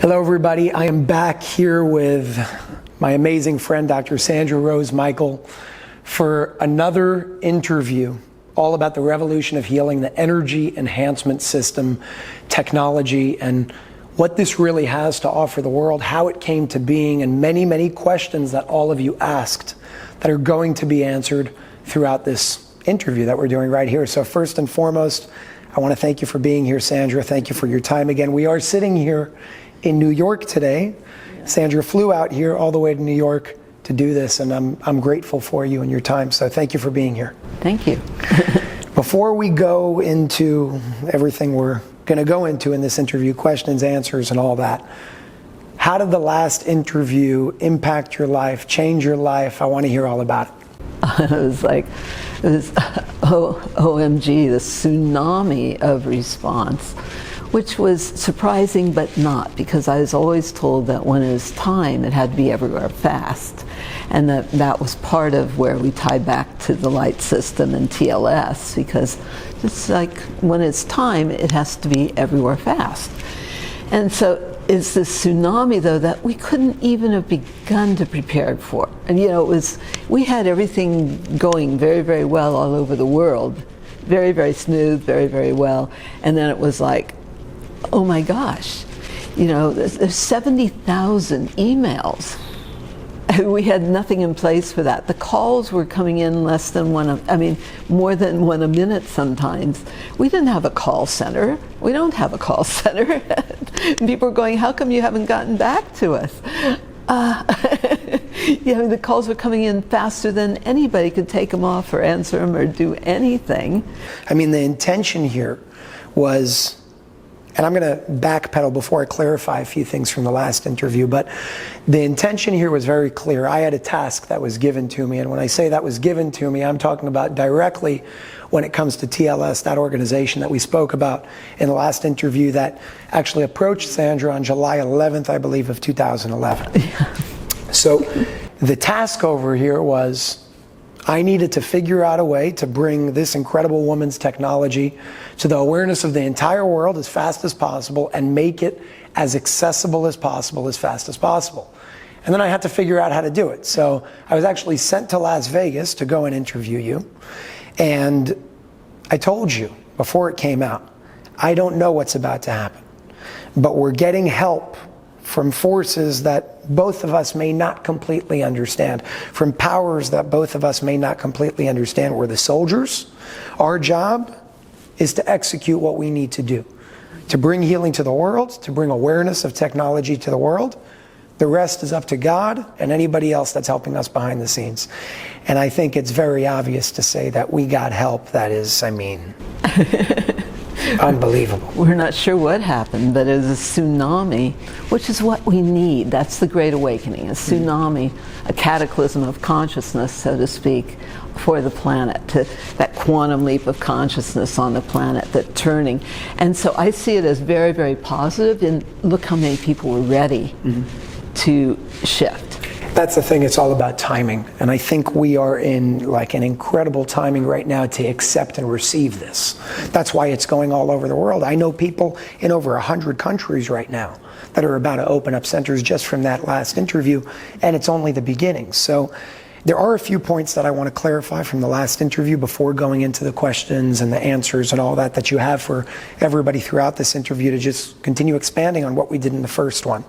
Hello everybody, I am back here with my amazing friend Dr. Sandra Rose Michael for another interview all about the revolution of healing, the Energy Enhancement System technology, and what this really has to offer the world, how it came to being, and many, many questions that all of you asked that are going to be answered throughout this interview that we're doing right here. So first and foremost, I want to thank you for being here, Sandra. Thank you for your time again. We are sitting here in New York today. Sandra flew out here all the way to New York to do this, and I'm grateful for you and your time, so thank you for being here. Thank you. Before we go into everything we're going to go into in this interview, questions, answers, and all that, how did the last interview impact your life, change your life? I want to hear all about it. It was OMG, the tsunami of response, which was surprising but not, because I was always told that when it was time, it had to be everywhere fast. And that was part of where we tie back to the light system and TLS, because it's like when it's time, it has to be everywhere fast. And so it's this tsunami, though, that we couldn't even have begun to prepare for. And we had everything going very, very well all over the world. Very, very smooth, very, very well. And then it was like, oh my gosh, there's 70,000 emails. We had nothing in place for that. The calls were coming in more than one a minute sometimes. We didn't have a call center. We don't have a call center. People were going, how come you haven't gotten back to us? The calls were coming in faster than anybody could take them off or answer them or do anything. I mean, the intention here was, and I'm going to backpedal before I clarify a few things from the last interview, but the intention here was very clear. I had a task that was given to me, and when I say that was given to me, I'm talking about directly when it comes to TLS, that organization that we spoke about in the last interview that actually approached Sandra on July 11th, I believe, of 2011. Yeah. So the task over here was, I needed to figure out a way to bring this incredible woman's technology to the awareness of the entire world as fast as possible and make it as accessible as possible as fast as possible. And then I had to figure out how to do it. So I was actually sent to Las Vegas to go and interview you. And I told you before it came out, I don't know what's about to happen, but we're getting help from forces that both of us may not completely understand, from powers that both of us may not completely understand. We're the soldiers. Our job is to execute what we need to do, to bring healing to the world, to bring awareness of technology to the world. The rest is up to God and anybody else that's helping us behind the scenes. And I think it's very obvious to say that we got help that is, unbelievable. We're not sure what happened, but it was a tsunami, which is what we need. That's the Great Awakening, a tsunami, a cataclysm of consciousness, so to speak, for the planet, that quantum leap of consciousness on the planet, that turning. And so I see it as very, very positive, and look how many people were ready to shift. That's the thing, it's all about timing. And I think we are in an incredible timing right now to accept and receive this. That's why it's going all over the world. I know people in over 100 countries right now that are about to open up centers just from that last interview, and it's only the beginning. So there are a few points that I want to clarify from the last interview before going into the questions and the answers and all that you have for everybody throughout this interview to just continue expanding on what we did in the first one.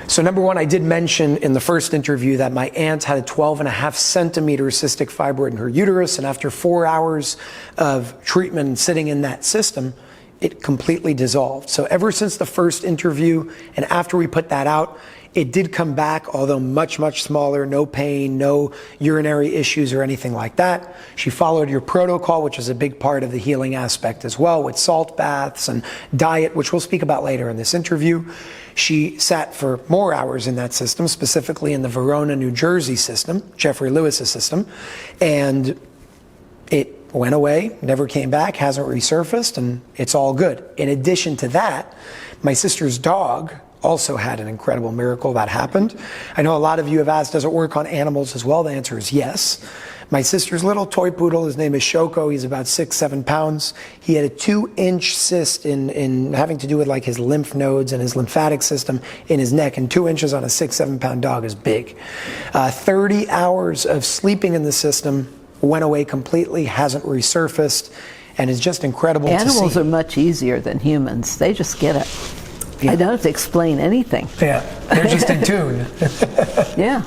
So number one, I did mention in the first interview that my aunt had a 12.5 centimeter cystic fibroid in her uterus, and after 4 hours of treatment sitting in that system, it completely dissolved. So ever since the first interview and after we put that out, it did come back, although much, much smaller, no pain, no urinary issues or anything like that. She followed your protocol, which is a big part of the healing aspect as well, with salt baths and diet, which we'll speak about later in this interview. She sat for more hours in that system, specifically in the Verona, New Jersey system, Jeffrey Lewis's system, and it went away, never came back, hasn't resurfaced, and it's all good. In addition to that, my sister's dog also had an incredible miracle that happened. I know a lot of you have asked, does it work on animals as well? The answer is yes. My sister's little toy poodle, his name is Shurka. He's about 6-7 pounds. He had a 2-inch cyst in having to do with like his lymph nodes and his lymphatic system in his neck, and 2 inches on a 6-7 pound dog is big. 30 hours of sleeping in the system, went away completely, hasn't resurfaced, and is just incredible to see. Animals are much easier than humans. They just get it. Yeah. I don't have to explain anything. Yeah, they're just in tune. Yeah.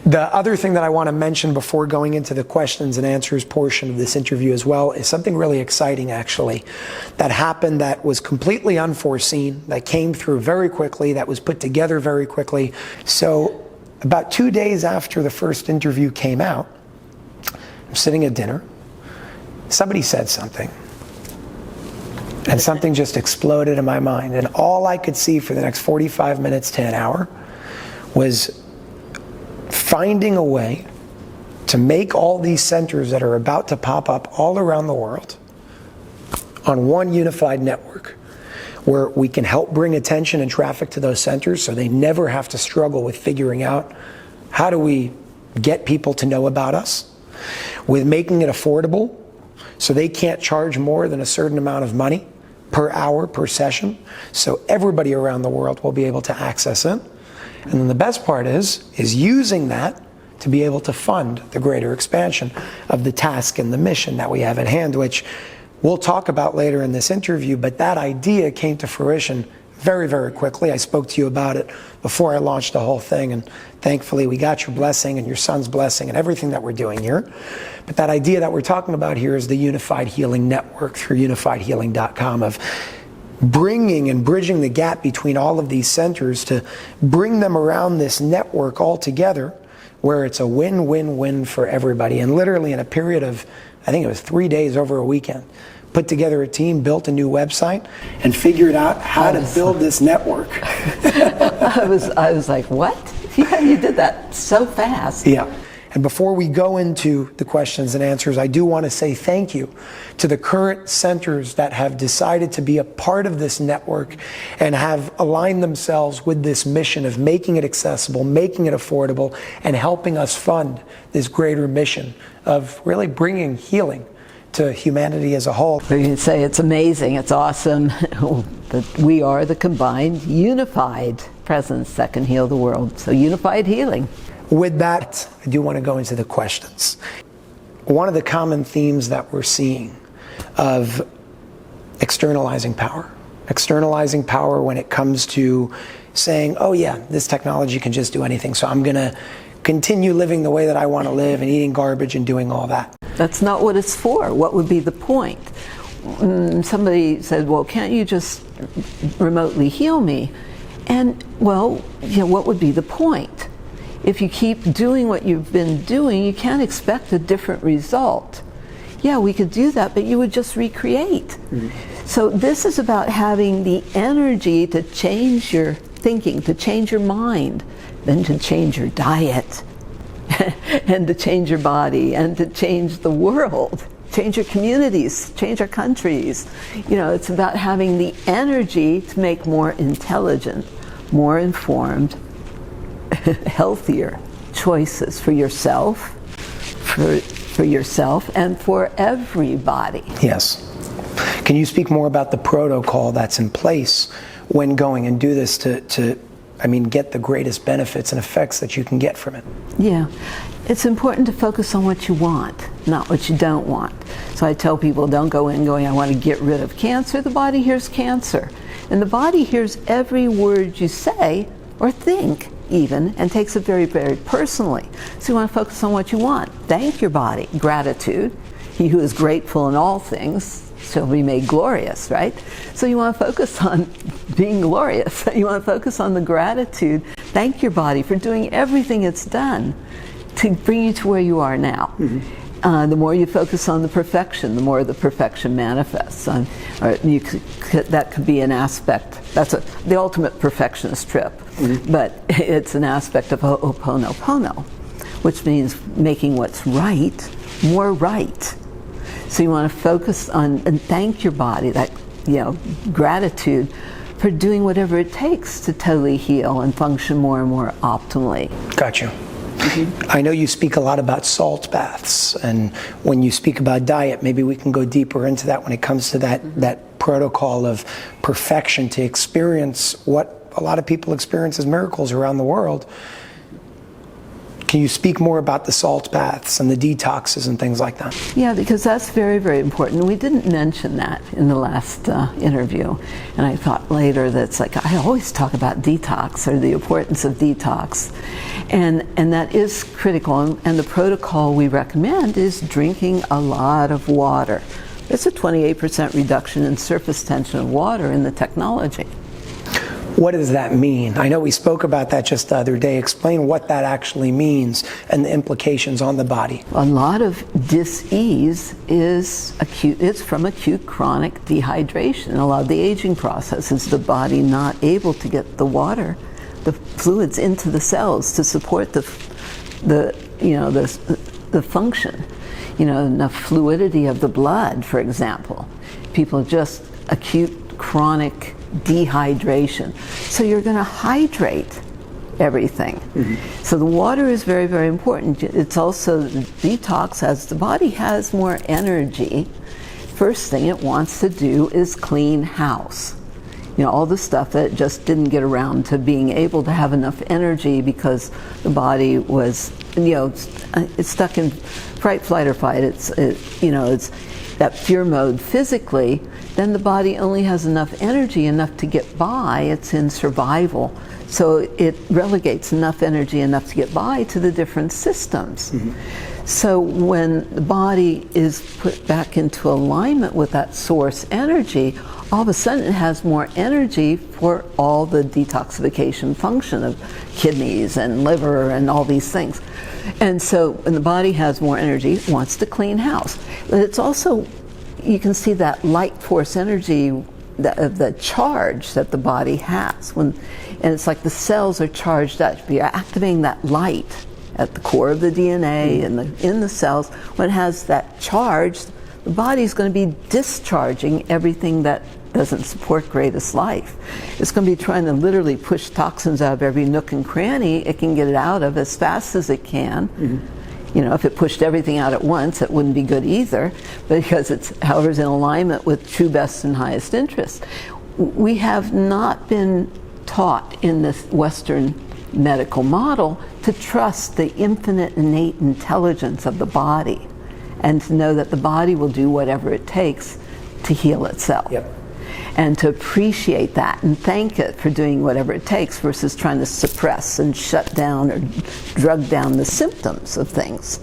The other thing that I want to mention before going into the questions and answers portion of this interview as well is something really exciting, actually, that happened that was completely unforeseen, that came through very quickly, that was put together very quickly. So about 2 days after the first interview came out, I'm sitting at dinner. Somebody said something, and something just exploded in my mind. And all I could see for the next 45 minutes to an hour was finding a way to make all these centers that are about to pop up all around the world on one unified network, where we can help bring attention and traffic to those centers so they never have to struggle with figuring out how do we get people to know about us, with making it affordable so they can't charge more than a certain amount of money per hour, per session, so everybody around the world will be able to access it. And then the best part is using that to be able to fund the greater expansion of the task and the mission that we have at hand, which we'll talk about later in this interview. But that idea came to fruition very, very quickly. I spoke to you about it before I launched the whole thing, and thankfully we got your blessing and your son's blessing and everything that we're doing here. But that idea that we're talking about here is the Unified Healing Network through unifiedhealing.com, of bringing and bridging the gap between all of these centers to bring them around this network all together, where it's a win-win-win for everybody. And literally in a period of, I think it was 3 days over a weekend, put together a team, built a new website, and figured out how to build this network. I was like, what? Yeah, you did that so fast. Yeah. And before we go into the questions and answers, I do want to say thank you to the current centers that have decided to be a part of this network and have aligned themselves with this mission of making it accessible, making it affordable, and helping us fund this greater mission of really bringing healing to humanity as a whole. You can say it's amazing, it's awesome that we are the combined, unified presence that can heal the world. So unified healing. With that, I do want to go into the questions. One of the common themes that we're seeing of externalizing power when it comes to saying, oh yeah, this technology can just do anything, so I'm going to continue living the way that I want to live and eating garbage and doing all that. That's not what it's for. What would be the point? Somebody said, well, can't you just remotely heal me? And, well, what would be the point? If you keep doing what you've been doing, you can't expect a different result. Yeah, we could do that, but you would just recreate. Mm-hmm. So this is about having the energy to change your thinking, to change your mind, then to change your diet, and to change your body, and to change the world, change your communities, change our countries. It's about having the energy to make more intelligent, more informed, healthier choices for yourself, for yourself, and for everybody. Yes. Can you speak more about the protocol that's in place when going and do this to get the greatest benefits and effects that you can get from it? Yeah. It's important to focus on what you want, not what you don't want. So I tell people, don't go in going, I want to get rid of cancer. The body hears cancer. And the body hears every word you say or think, even, and takes it very, very personally. So you want to focus on what you want. Thank your body. Gratitude. He who is grateful in all things shall be made glorious, right? So you want to focus on being glorious. You want to focus on the gratitude. Thank your body for doing everything it's done to bring you to where you are now. Mm-hmm. The more you focus on the perfection, the more the perfection manifests. That could be an aspect. That's the ultimate perfectionist trip. Mm-hmm. But it's an aspect of Ho'oponopono, which means making what's right more right. So you want to focus on and thank your body, that gratitude for doing whatever it takes to totally heal and function more and more optimally. Got you. I know you speak a lot about salt baths, and when you speak about diet, maybe we can go deeper into that when it comes to that protocol of perfection to experience what a lot of people experience as miracles around the world. Can you speak more about the salt baths and the detoxes and things like that? Yeah, because that's very, very important. We didn't mention that in the last interview. And I thought later that's like, I always talk about detox or the importance of detox. And that is critical. And the protocol we recommend is drinking a lot of water. It's a 28% reduction in surface tension of water in the technology. What does that mean? I know we spoke about that just the other day. Explain what that actually means and the implications on the body. A lot of dis-ease is acute. It's from acute chronic dehydration. A lot of the aging process is the body not able to get the water, the fluids into the cells to support the function. You know, enough fluidity of the blood, for example. People just acute chronic dehydration. So you're going to hydrate everything. So the water is very, very important. It's also detox. As the body has more energy, first thing it wants to do is clean house. You know, all the stuff that just didn't get around to being able to have enough energy because the body was, it's stuck in fight, flight, or fight. It's that fear mode physically. Then the body only has enough energy, enough to get by. It's in survival. So it relegates enough energy, enough to get by to the different systems. So when the body is put back into alignment with that source energy, all of a sudden it has more energy for all the detoxification function of kidneys and liver and all these things. And so when the body has more energy, it wants to clean house. But it's also, you can see that light force energy, the charge that the body has. And it's like the cells are charged up. You're activating that light at the core of the DNA and in the cells. When it has that charge, the body's going to be discharging everything that doesn't support greatest life. It's going to be trying to literally push toxins out of every nook and cranny it can get it out of as fast as it can. You know, if it pushed everything out at once, it wouldn't be good either, because it's, however, is in alignment with true best and highest interest. We have not been taught in this Western medical model to trust the infinite innate intelligence of the body and to know that the body will do whatever it takes to heal itself. And to appreciate that and thank it for doing whatever it takes versus trying to suppress and shut down or drug down the symptoms of things.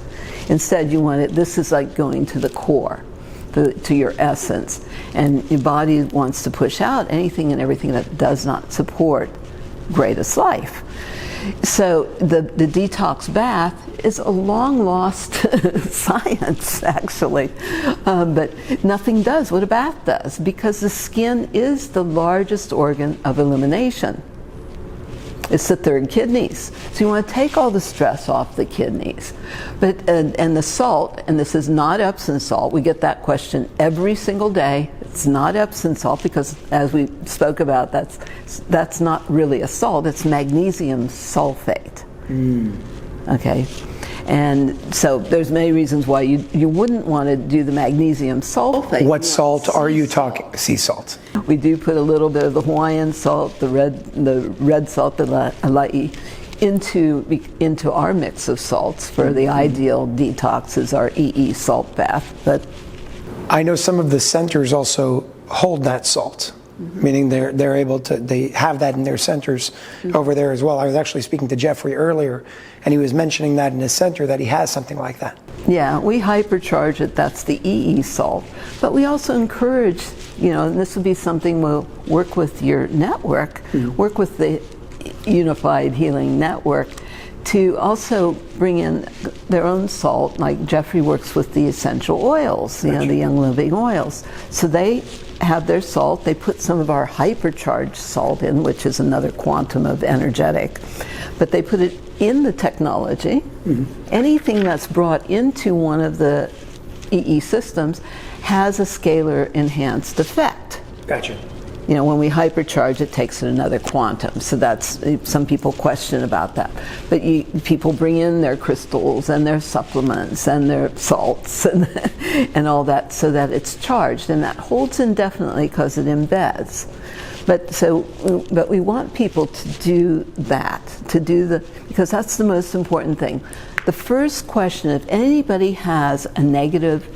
Instead, you want it, this is like going to the core, to your essence. And your body wants to push out anything and everything that does not support greatest life. So the detox bath is a long lost science, actually, but nothing does what a bath does, because the skin is the largest organ of elimination. It's the third kidneys. So you want to take all the stress off the kidneys. But and the salt, and this is not Epsom salt, we get that question every single day. It's not Epsom salt because, as we spoke about, that's not really a salt, it's magnesium sulfate. Okay? And so there's many reasons why you wouldn't want to do the magnesium sulfate. What salt are you talking? Sea salt. We do put a little bit of the Hawaiian salt, the red salt, the alai, into our mix of salts. For the ideal detox is our EE salt bath. But I know some of the centers also hold that salt, meaning they're able to, they have that in their centers over there as well. I was actually speaking to Jeffrey earlier, and he was mentioning that in his center that he has something like that. Yeah, we hypercharge it. That's the EE salt. But we also encourage, and this would be something we'll work with your network, work with the Unified Healing Network, to also bring in their own salt. Like Jeffrey works with the essential oils, the Young Living oils. So they have their salt. They put some of our hypercharged salt in, which is another quantum of energetic. But they put it in the technology. Anything that's brought into one of the EE systems has a scalar enhanced effect. Gotcha. when we hypercharge, it takes it another quantum. So that's, some people question about that. But people bring in their crystals and their supplements and their salts and all that so that it's charged. And that holds indefinitely because it embeds. But we want people to do that, because that's the most important thing. The first question, if anybody has a negative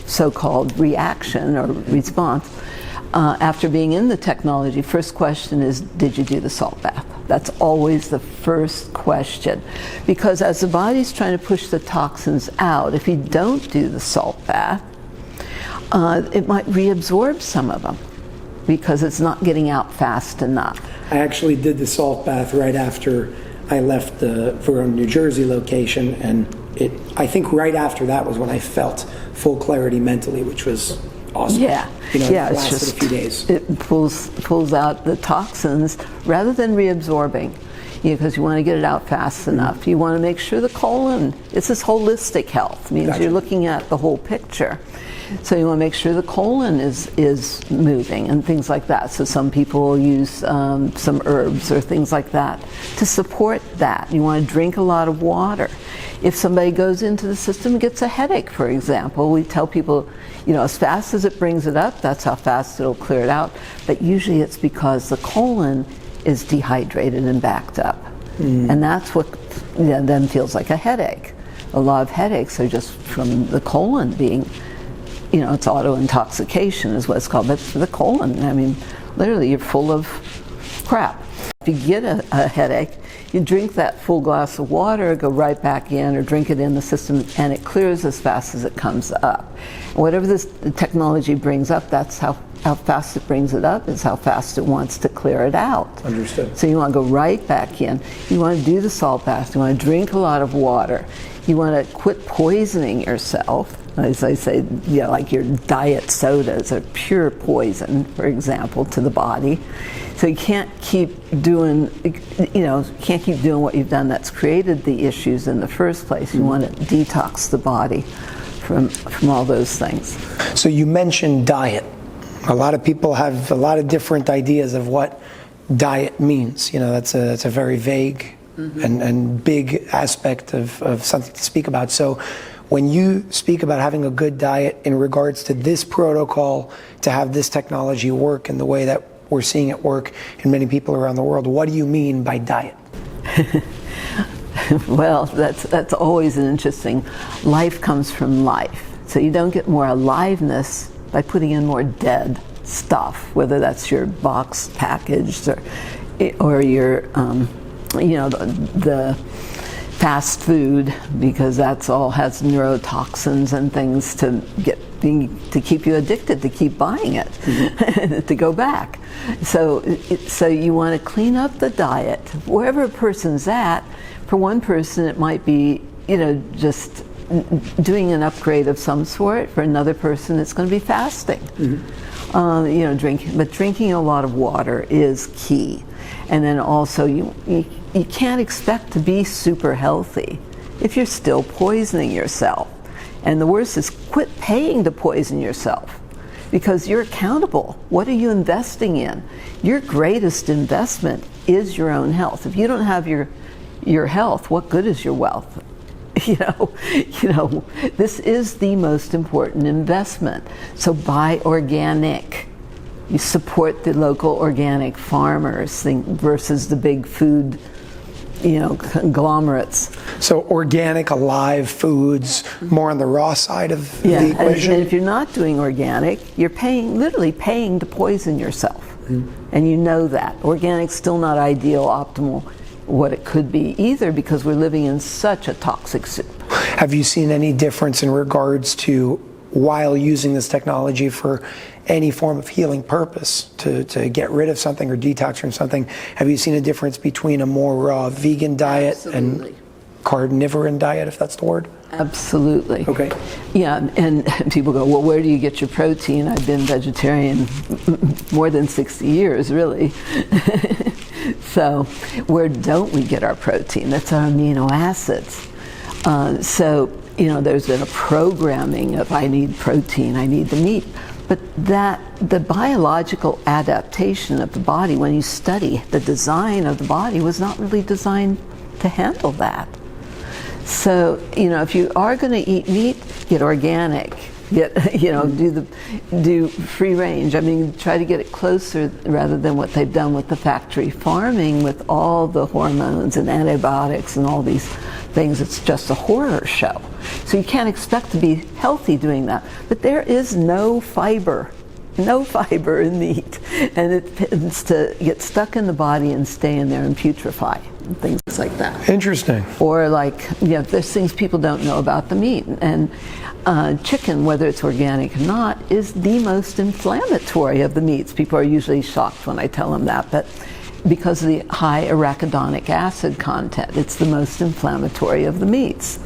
so-called reaction or response after being in the technology, first question is, did you do the salt bath? That's always the first question. Because as the body's trying to push the toxins out, if you don't do the salt bath, it might reabsorb some of them, because it's not getting out fast enough. I actually did the salt bath right after I left the Verona, New Jersey location, and I think right after that was when I felt full clarity mentally, which was awesome. Yeah, it it's lasted just a few days. It pulls out the toxins rather than reabsorbing, because you want to get it out fast enough. You want to make sure the colon, it's this holistic health, means Gotcha. You're looking at the whole picture. So you want to make sure the colon is moving and things like that. So some people use some herbs or things like that to support that. You want to drink a lot of water. If somebody goes into the system and gets a headache, for example, we tell people, as fast as it brings it up, that's how fast it'll clear it out. But usually it's because the colon is dehydrated and backed up. And that's what then feels like a headache. A lot of headaches are just from the colon being, it's auto-intoxication is what it's called, but for the colon, I mean, literally you're full of crap. If you get a headache, you drink that full glass of water, go right back in, or drink it in the system, and it clears as fast as it comes up. And whatever the technology brings up, that's how fast it brings it up, is how fast it wants to clear it out. Understood. So you want to go right back in. You want to do the salt bath. You want to drink a lot of water. You want to quit poisoning yourself. As I say, like your diet sodas are pure poison, for example, to the body. So you can't keep doing, what you've done that's created the issues in the first place. You want to detox the body from all those things. So you mentioned diet. A lot of people have a lot of different ideas of what diet means. That's a very vague and big aspect of something to speak about. So when you speak about having a good diet in regards to this protocol, to have this technology work in the way that we're seeing it work in many people around the world, what do you mean by diet? Well, that's always an interesting. Life comes from life. So you don't get more aliveness by putting in more dead stuff, whether that's your box packaged or your, the fast food, because that's all has neurotoxins and things to keep you addicted, to keep buying it, to go back. So you want to clean up the diet wherever a person's at. For one person, it might be just doing an upgrade of some sort. For another person, it's going to be fasting. Drinking a lot of water is key. And then also you can't expect to be super healthy if you're still poisoning yourself. And the worst is quit paying to poison yourself, because you're accountable. What are you investing in? Your greatest investment is your own health. If you don't have your health, what good is your wealth? This is the most important investment. So buy organic. You support the local organic farmers versus the big food, conglomerates. So organic, alive foods, more on the raw side of the equation? And if you're not doing organic, you're literally paying to poison yourself. And you know that. Organic's still not ideal, optimal, what it could be either, because we're living in such a toxic soup. Have you seen any difference in regards to, while using this technology for any form of healing purpose, to get rid of something or detox from something, have you seen a difference between a more raw vegan diet Absolutely. and carnivorous diet, if that's the word? Absolutely. Okay. Yeah, and people go, well, where do you get your protein? I've been vegetarian more than 60 years, really. So where don't we get our protein? That's our amino acids. There's been a programming of, I need protein, I need the meat. But that the biological adaptation of the body, when you study the design of the body, was not really designed to handle that. So, if you are going to eat meat, get organic. Do free range. I mean, try to get it closer rather than what they've done with the factory farming with all the hormones and antibiotics and all these things. It's just a horror show. So you can't expect to be healthy doing that. But there is no fiber in meat, and it tends to get stuck in the body and stay in there and putrefy and things like that. Interesting. Or there's things people don't know about the meat, and chicken, whether it's organic or not, is the most inflammatory of the meats. People are usually shocked when I tell them that, but because of the high arachidonic acid content, it's the most inflammatory of the meats.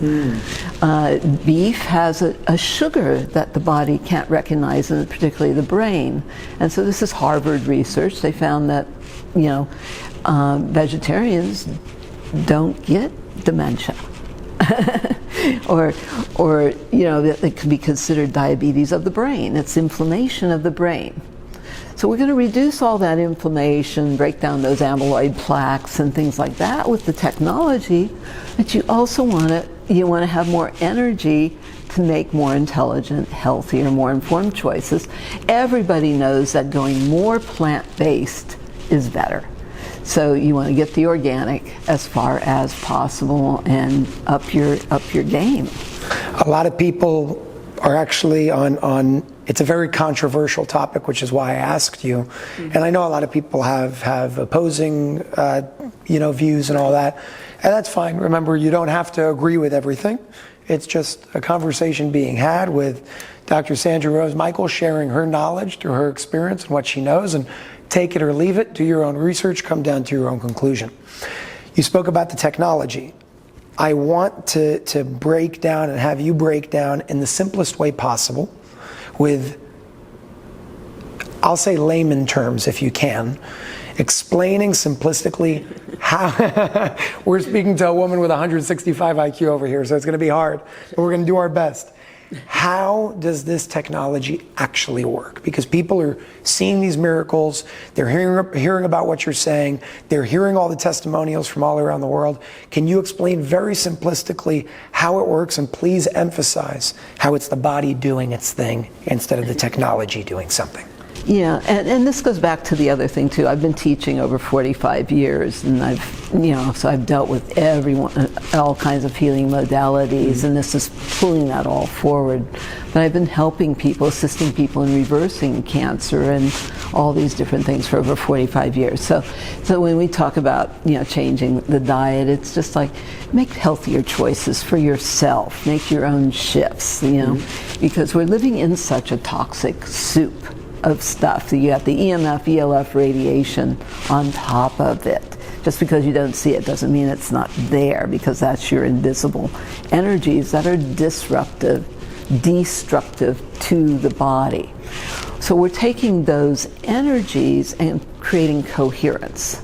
Beef has a sugar that the body can't recognize, and particularly the brain. And so this is Harvard research. They found that vegetarians don't get dementia. or that it can be considered diabetes of the brain. It's inflammation of the brain. So we're going to reduce all that inflammation, break down those amyloid plaques and things like that with the technology, but you also want to have more energy to make more intelligent, healthier, more informed choices. Everybody knows that going more plant-based is better. So you want to get the organic as far as possible and up your game. A lot of people are actually on it's a very controversial topic, which is why I asked you. Mm-hmm. And I know a lot of people have opposing views and all that. And that's fine. Remember, you don't have to agree with everything. It's just a conversation being had with Dr. Sandra Rose Michael, sharing her knowledge through her experience and what she knows, and take it or leave it, do your own research, come down to your own conclusion. You spoke about the technology. I want to break down and have you break down in the simplest way possible with, I'll say layman terms if you can, explaining simplistically how, we're speaking to a woman with 165 IQ over here, so it's going to be hard, but we're going to do our best. How does this technology actually work? Because people are seeing these miracles, they're hearing about what you're saying, they're hearing all the testimonials from all around the world. Can you explain very simplistically how it works, and please emphasize how it's the body doing its thing instead of the technology doing something? Yeah, and this goes back to the other thing too. I've been teaching over 45 years, and so I've dealt with everyone, all kinds of healing modalities, and this is pulling that all forward. But I've been helping people, assisting people in reversing cancer and all these different things for over 45 years. So when we talk about changing the diet, it's just like make healthier choices for yourself, make your own shifts, because we're living in such a toxic soup of stuff. So you have the EMF, ELF radiation on top of it. Just because you don't see it doesn't mean it's not there, because that's your invisible energies that are disruptive, destructive to the body. So we're taking those energies and creating coherence.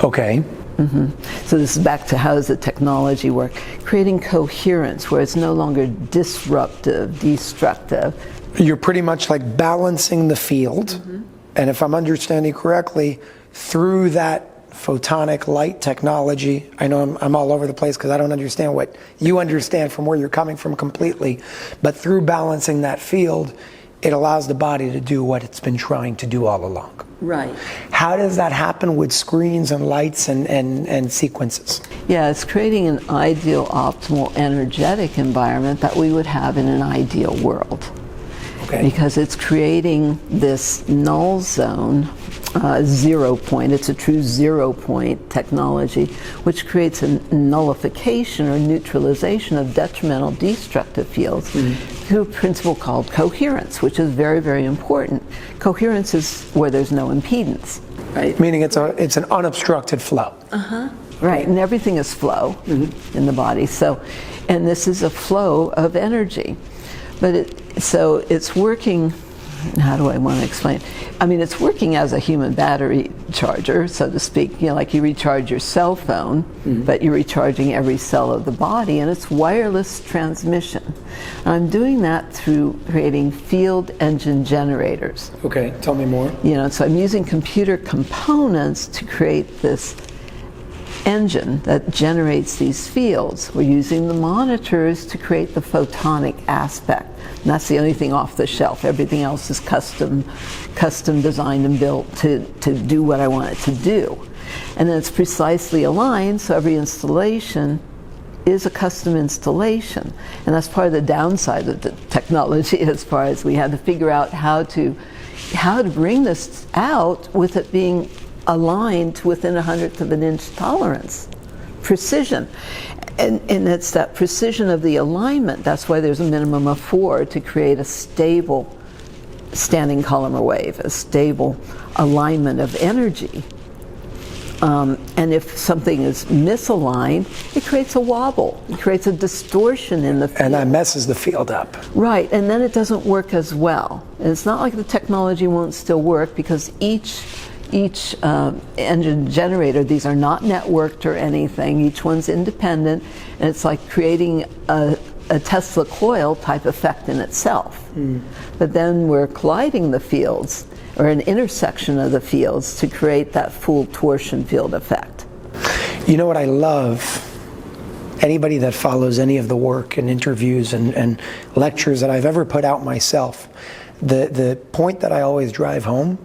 Okay. Mm-hmm. So this is back to how does the technology work? Creating coherence where it's no longer disruptive, destructive. You're pretty much like balancing the field. Mm-hmm. And if I'm understanding correctly, through that photonic light technology, I know I'm all over the place because I don't understand what you understand from where you're coming from completely, but through balancing that field, it allows the body to do what it's been trying to do all along. Right. How does that happen with screens and lights and sequences? Yeah, it's creating an ideal, optimal, energetic environment that we would have in an ideal world. Okay. Because it's creating this null zone, 0 point. It's a true 0 point technology, which creates a nullification or neutralization of detrimental, destructive fields through a principle called coherence, which is very, very important. Coherence is where there's no impedance, right? Meaning it's an unobstructed flow. Right, and everything is flow in the body. So, and this is a flow of energy, but so it's working how do I want to explain it? I mean, it's working as a human battery charger, so to speak, like you recharge your cell phone, but you're recharging every cell of the body, and it's wireless transmission. And I'm doing that through creating field engine generators. Okay, tell me more. So I'm using computer components to create this engine that generates these fields. We're using the monitors to create the photonic aspect. And that's the only thing off the shelf. Everything else is custom designed and built to do what I want it to do. And then it's precisely aligned, so every installation is a custom installation. And that's part of the downside of the technology, as far as we had to figure out how to bring this out with it being aligned to within 1/100th of an inch tolerance. Precision. And it's that precision of the alignment. That's why there's a minimum of 4 to create a stable standing column or wave, a stable alignment of energy. And if something is misaligned, it creates a wobble. It creates a distortion in the field. And that messes the field up. Right, and then it doesn't work as well. And it's not like the technology won't still work, because each engine generator, these are not networked or anything, each one's independent, and it's like creating a Tesla coil type effect in itself. But then we're colliding the fields, or an intersection of the fields, to create that full torsion field effect. You know what I love? Anybody that follows any of the work and interviews and lectures that I've ever put out myself, the point that I always drive home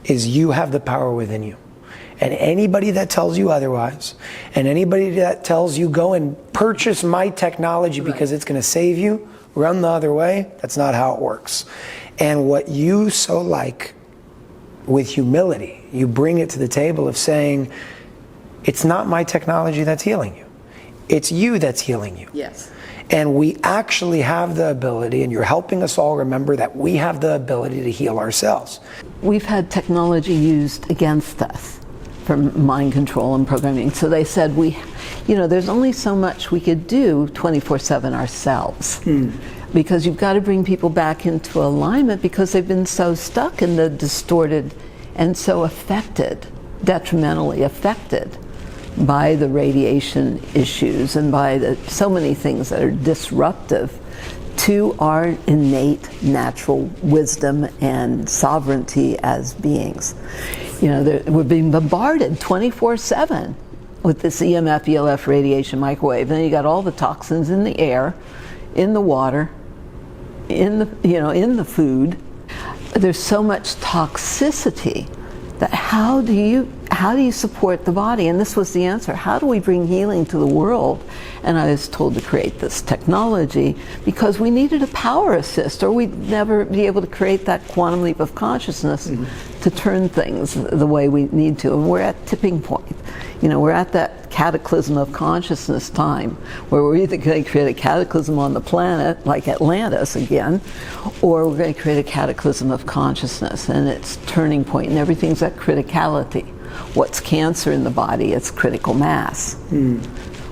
is you have the power within you. And anybody that tells you otherwise, and anybody that tells you go and purchase my technology because it's going to save you, run the other way, that's not how it works. And what you so like, with humility, you bring it to the table of saying, it's not my technology that's healing you. It's you that's healing you. Yes. And we actually have the ability, and you're helping us all remember that we have the ability to heal ourselves. We've had technology used against us for mind control and programming. So they said there's only so much we could do 24/7 ourselves. Because you've got to bring people back into alignment, because they've been so stuck in the distorted and so affected, detrimentally affected by the radiation issues and by so many things that are disruptive to our innate natural wisdom and sovereignty as beings. We're being bombarded 24/7 with this EMF, ELF radiation microwave. And then you got all the toxins in the air, in the water, in the food. There's so much toxicity that how do you support the body? And this was the answer. How do we bring healing to the world? And I was told to create this technology because we needed a power assist, or we'd never be able to create that quantum leap of consciousness to turn things the way we need to. And we're at tipping point. We're at that cataclysm of consciousness time, where we're either going to create a cataclysm on the planet, like Atlantis again, or we're going to create a cataclysm of consciousness, and it's turning point, and everything's at criticality. What's cancer in the body? It's critical mass.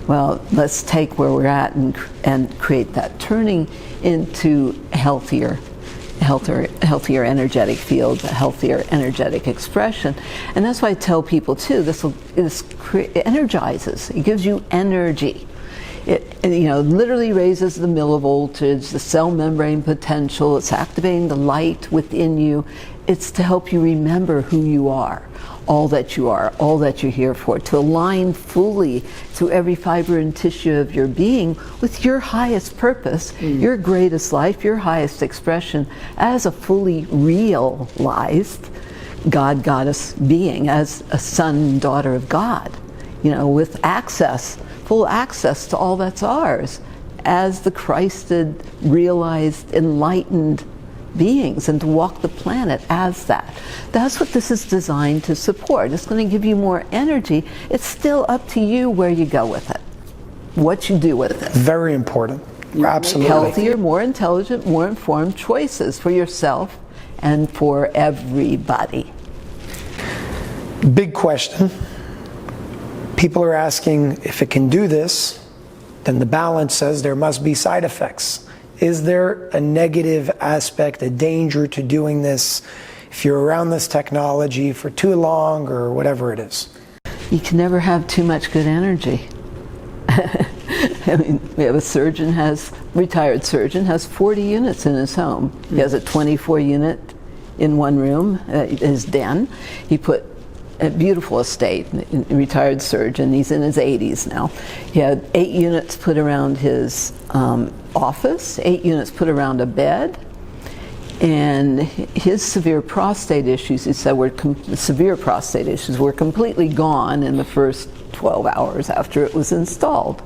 Well, let's take where we're at and create that turning into healthier energetic fields, a healthier energetic expression. And that's why I tell people too, this energizes. It gives you energy. It literally raises the millivoltage, the cell membrane potential. It's activating the light within you. It's to help you remember who you are, all that you're here for, to align fully through every fiber and tissue of your being with your highest purpose, your greatest life, your highest expression as a fully realized God, goddess being, as a son and daughter of God, with full access to all that's ours, as the Christed, realized, enlightened beings, and to walk the planet as that. That's what this is designed to support. It's going to give you more energy. It's still up to you where you go with it, what you do with it. Very important. Absolutely. Healthier, more intelligent, more informed choices for yourself and for everybody. Big question. People are asking, if it can do this, then the balance says there must be side effects. Is there a negative aspect, a danger to doing this if you're around this technology for too long or whatever it is? You can never have too much good energy. I mean, we have a retired surgeon, has 40 units in his home. He has a 24 unit in one room, his den. He put a beautiful estate, retired surgeon, he's in his 80s now. He had 8 units put around his office, 8 units put around a bed, and his severe prostate issues, he said, were completely gone in the first 12 hours after it was installed.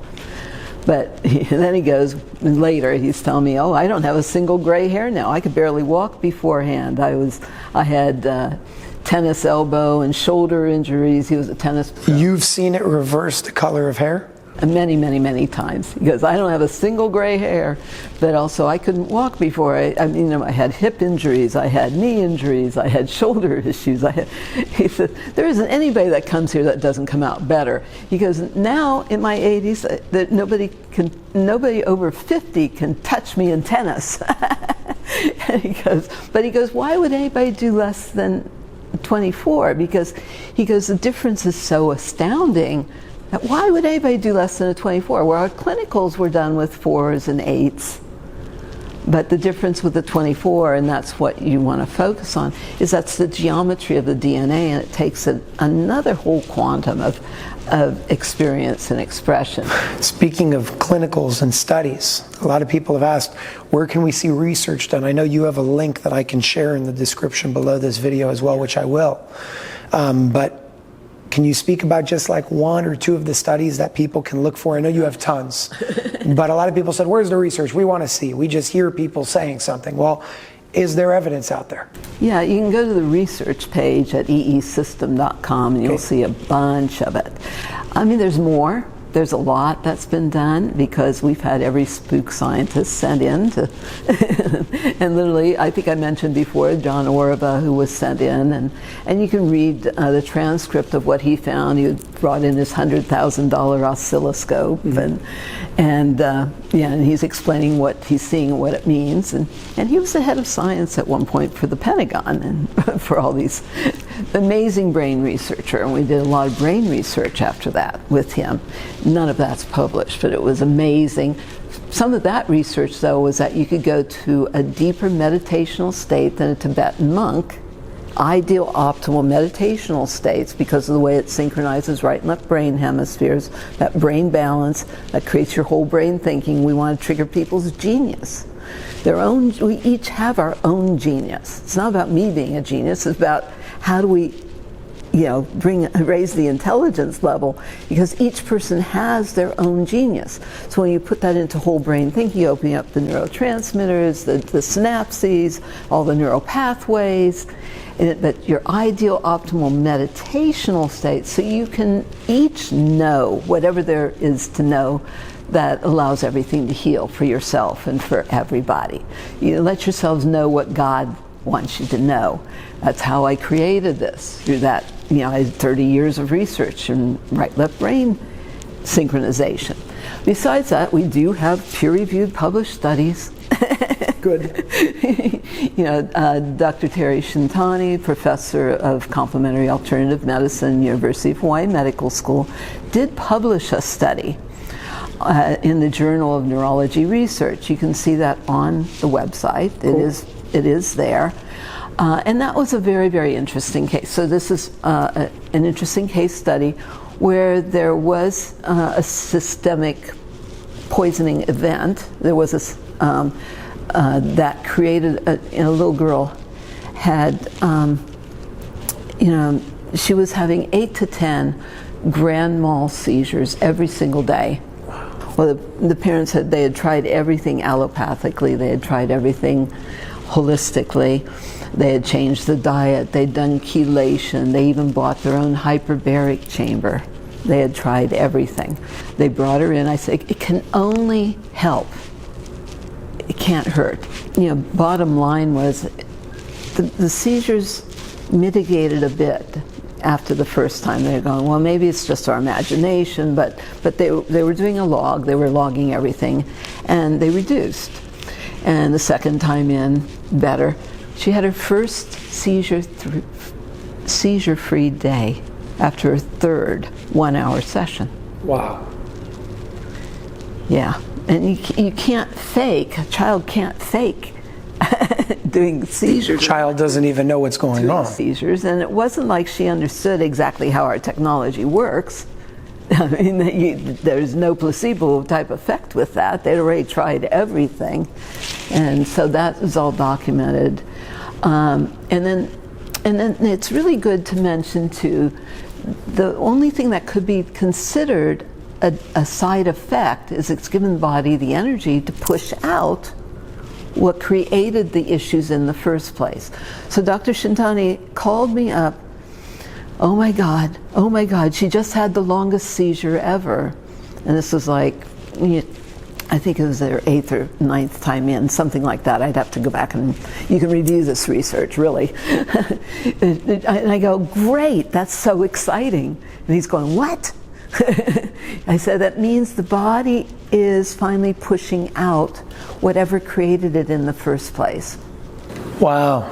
But then he goes, later he's telling me, oh, I don't have a single gray hair now. I could barely walk beforehand. I had tennis elbow and shoulder injuries. He was a tennis pro. You've seen it reverse the color of hair? Many, many, many times. He goes, I don't have a single gray hair, but also I couldn't walk before. I had hip injuries, I had knee injuries, I had shoulder issues. He said, there isn't anybody that comes here that doesn't come out better. He goes, now in my 80s, that nobody over 50 can touch me in tennis. And he goes, why would anybody do less than 24? Because he goes, the difference is so astounding. Why would anybody do less than a 24? Well, our clinicals were done with 4s and 8s. But the difference with the 24, and that's what you want to focus on, is that's the geometry of the DNA, and it takes another whole quantum of experience and expression. Speaking of clinicals and studies, a lot of people have asked, where can we see research done? I know you have a link that I can share in the description below this video as well, which I will. But can you speak about just like 1 or 2 of the studies that people can look for? I know you have tons, but a lot of people said, where's the research? We want to see. We just hear people saying something. Well, is there evidence out there? Yeah, you can go to the research page at eesystem.com and you'll see a bunch of it. I mean, there's more. There's a lot that's been done because we've had every spook scientist sent in to and literally, I think I mentioned before, John Oraba, who was sent in, and you can read the transcript of what he found. He brought in his $100,000 oscilloscope, and he's explaining what he's seeing and what it means, and he was the head of science at one point for the Pentagon and for all these amazing brain researcher, and we did a lot of brain research after that with him. None of that's published, but it was amazing. Some of that research, though, was that you could go to a deeper meditational state than a Tibetan monk, ideal optimal meditational states because of the way it synchronizes right and left brain hemispheres, that brain balance that creates your whole brain thinking. We want to trigger people's genius. We each have our own genius. It's not about me being a genius, it's about how do we raise the intelligence level, because each person has their own genius. So when you put that into whole brain thinking, you open up the neurotransmitters, the synapses, all the neural pathways, but your ideal optimal meditational state, so you can each know whatever there is to know that allows everything to heal for yourself and for everybody. You let yourselves know what God wants you to know. That's how I created this, through that, I had 30 years of research in right-left brain synchronization. Besides that, we do have peer-reviewed published studies. Good. Dr. Terry Shintani, professor of complementary alternative medicine, University of Hawaii Medical School, did publish a study in the Journal of Neurology Research. You can see that on the website. Cool. It is there. And that was a very, very interesting case. So this is an interesting case study where there was a systemic poisoning event. There was that created a little girl had, she was having 8 to 10 grand mal seizures every single day. Well, the parents had tried everything allopathically. They had tried everything holistically. They had changed the diet. They'd done chelation. They even bought their own hyperbaric chamber. They had tried everything. They brought her in. I said, it can only help. It can't hurt. Bottom line was the seizures mitigated a bit after the first time. They were going, well, maybe it's just our imagination, but they were doing a log. They were logging everything, and they reduced. And the second time in, better. She had her first seizure-free day after her third 1-hour session. Wow. Yeah, and you can't fake, a child can't fake doing seizures. The child doesn't even know what's going on. Seizures, and it wasn't like she understood exactly how our technology works. I mean, there's no placebo type effect with that. They'd already tried everything, and so that was all documented. And then it's really good to mention too, the only thing that could be considered a side effect is it's given the body the energy to push out what created the issues in the first place. So Dr. Shintani called me up. Oh my God, she just had the longest seizure ever. And this was like, I think it was their 8th or 9th time in, something like that. I'd have to go back and you can review this research, really. And I go, great, that's so exciting. And he's going, what? I said, that means the body is finally pushing out whatever created it in the first place. Wow.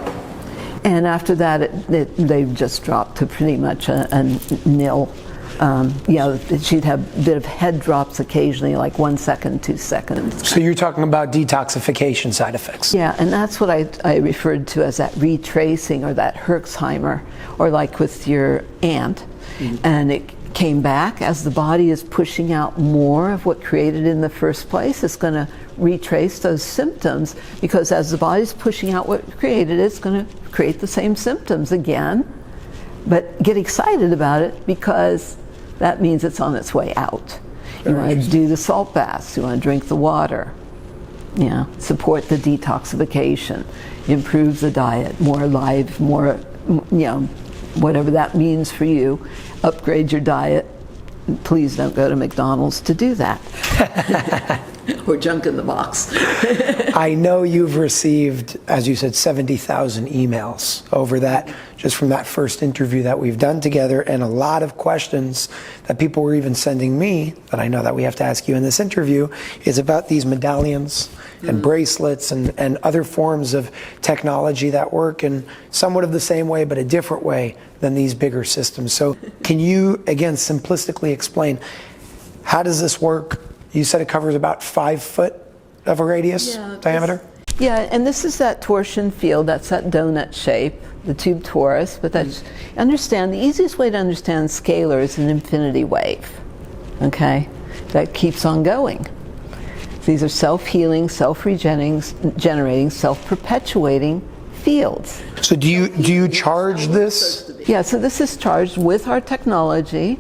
And after that, they just dropped to pretty much a nil. She'd have a bit of head drops occasionally, like 1 second, 2 seconds. So you're talking about detoxification side effects. Yeah, and that's what I referred to as that retracing or that Herxheimer, or like with your aunt. Mm-hmm. And it came back as the body is pushing out more of what created in the first place. It's going to retrace those symptoms, because as the body's pushing out what created it, it's going to create the same symptoms again. But get excited about it, because that means it's on its way out. You want to do the salt baths, you want to drink the water, support the detoxification, improve the diet, more live, more, whatever that means for you, upgrade your diet. Please don't go to McDonald's to do that. Or junk in the box. I know you've received, as you said, 70,000 emails over that, just from that first interview that we've done together, and a lot of questions that people were even sending me, that I know that we have to ask you in this interview, is about these medallions and bracelets and other forms of technology that work in somewhat of the same way, but a different way than these bigger systems. So can you, again, simplistically explain, how does this work? You said it covers about 5 foot of a radius diameter? And this is that torsion field, that's that donut shape, the tube torus, but that's, understand, the easiest way to understand scalar is an infinity wave, okay? That keeps on going. These are self-healing, self-regenerating, self-perpetuating fields. So do you charge this? Yeah, so this is charged with our technology,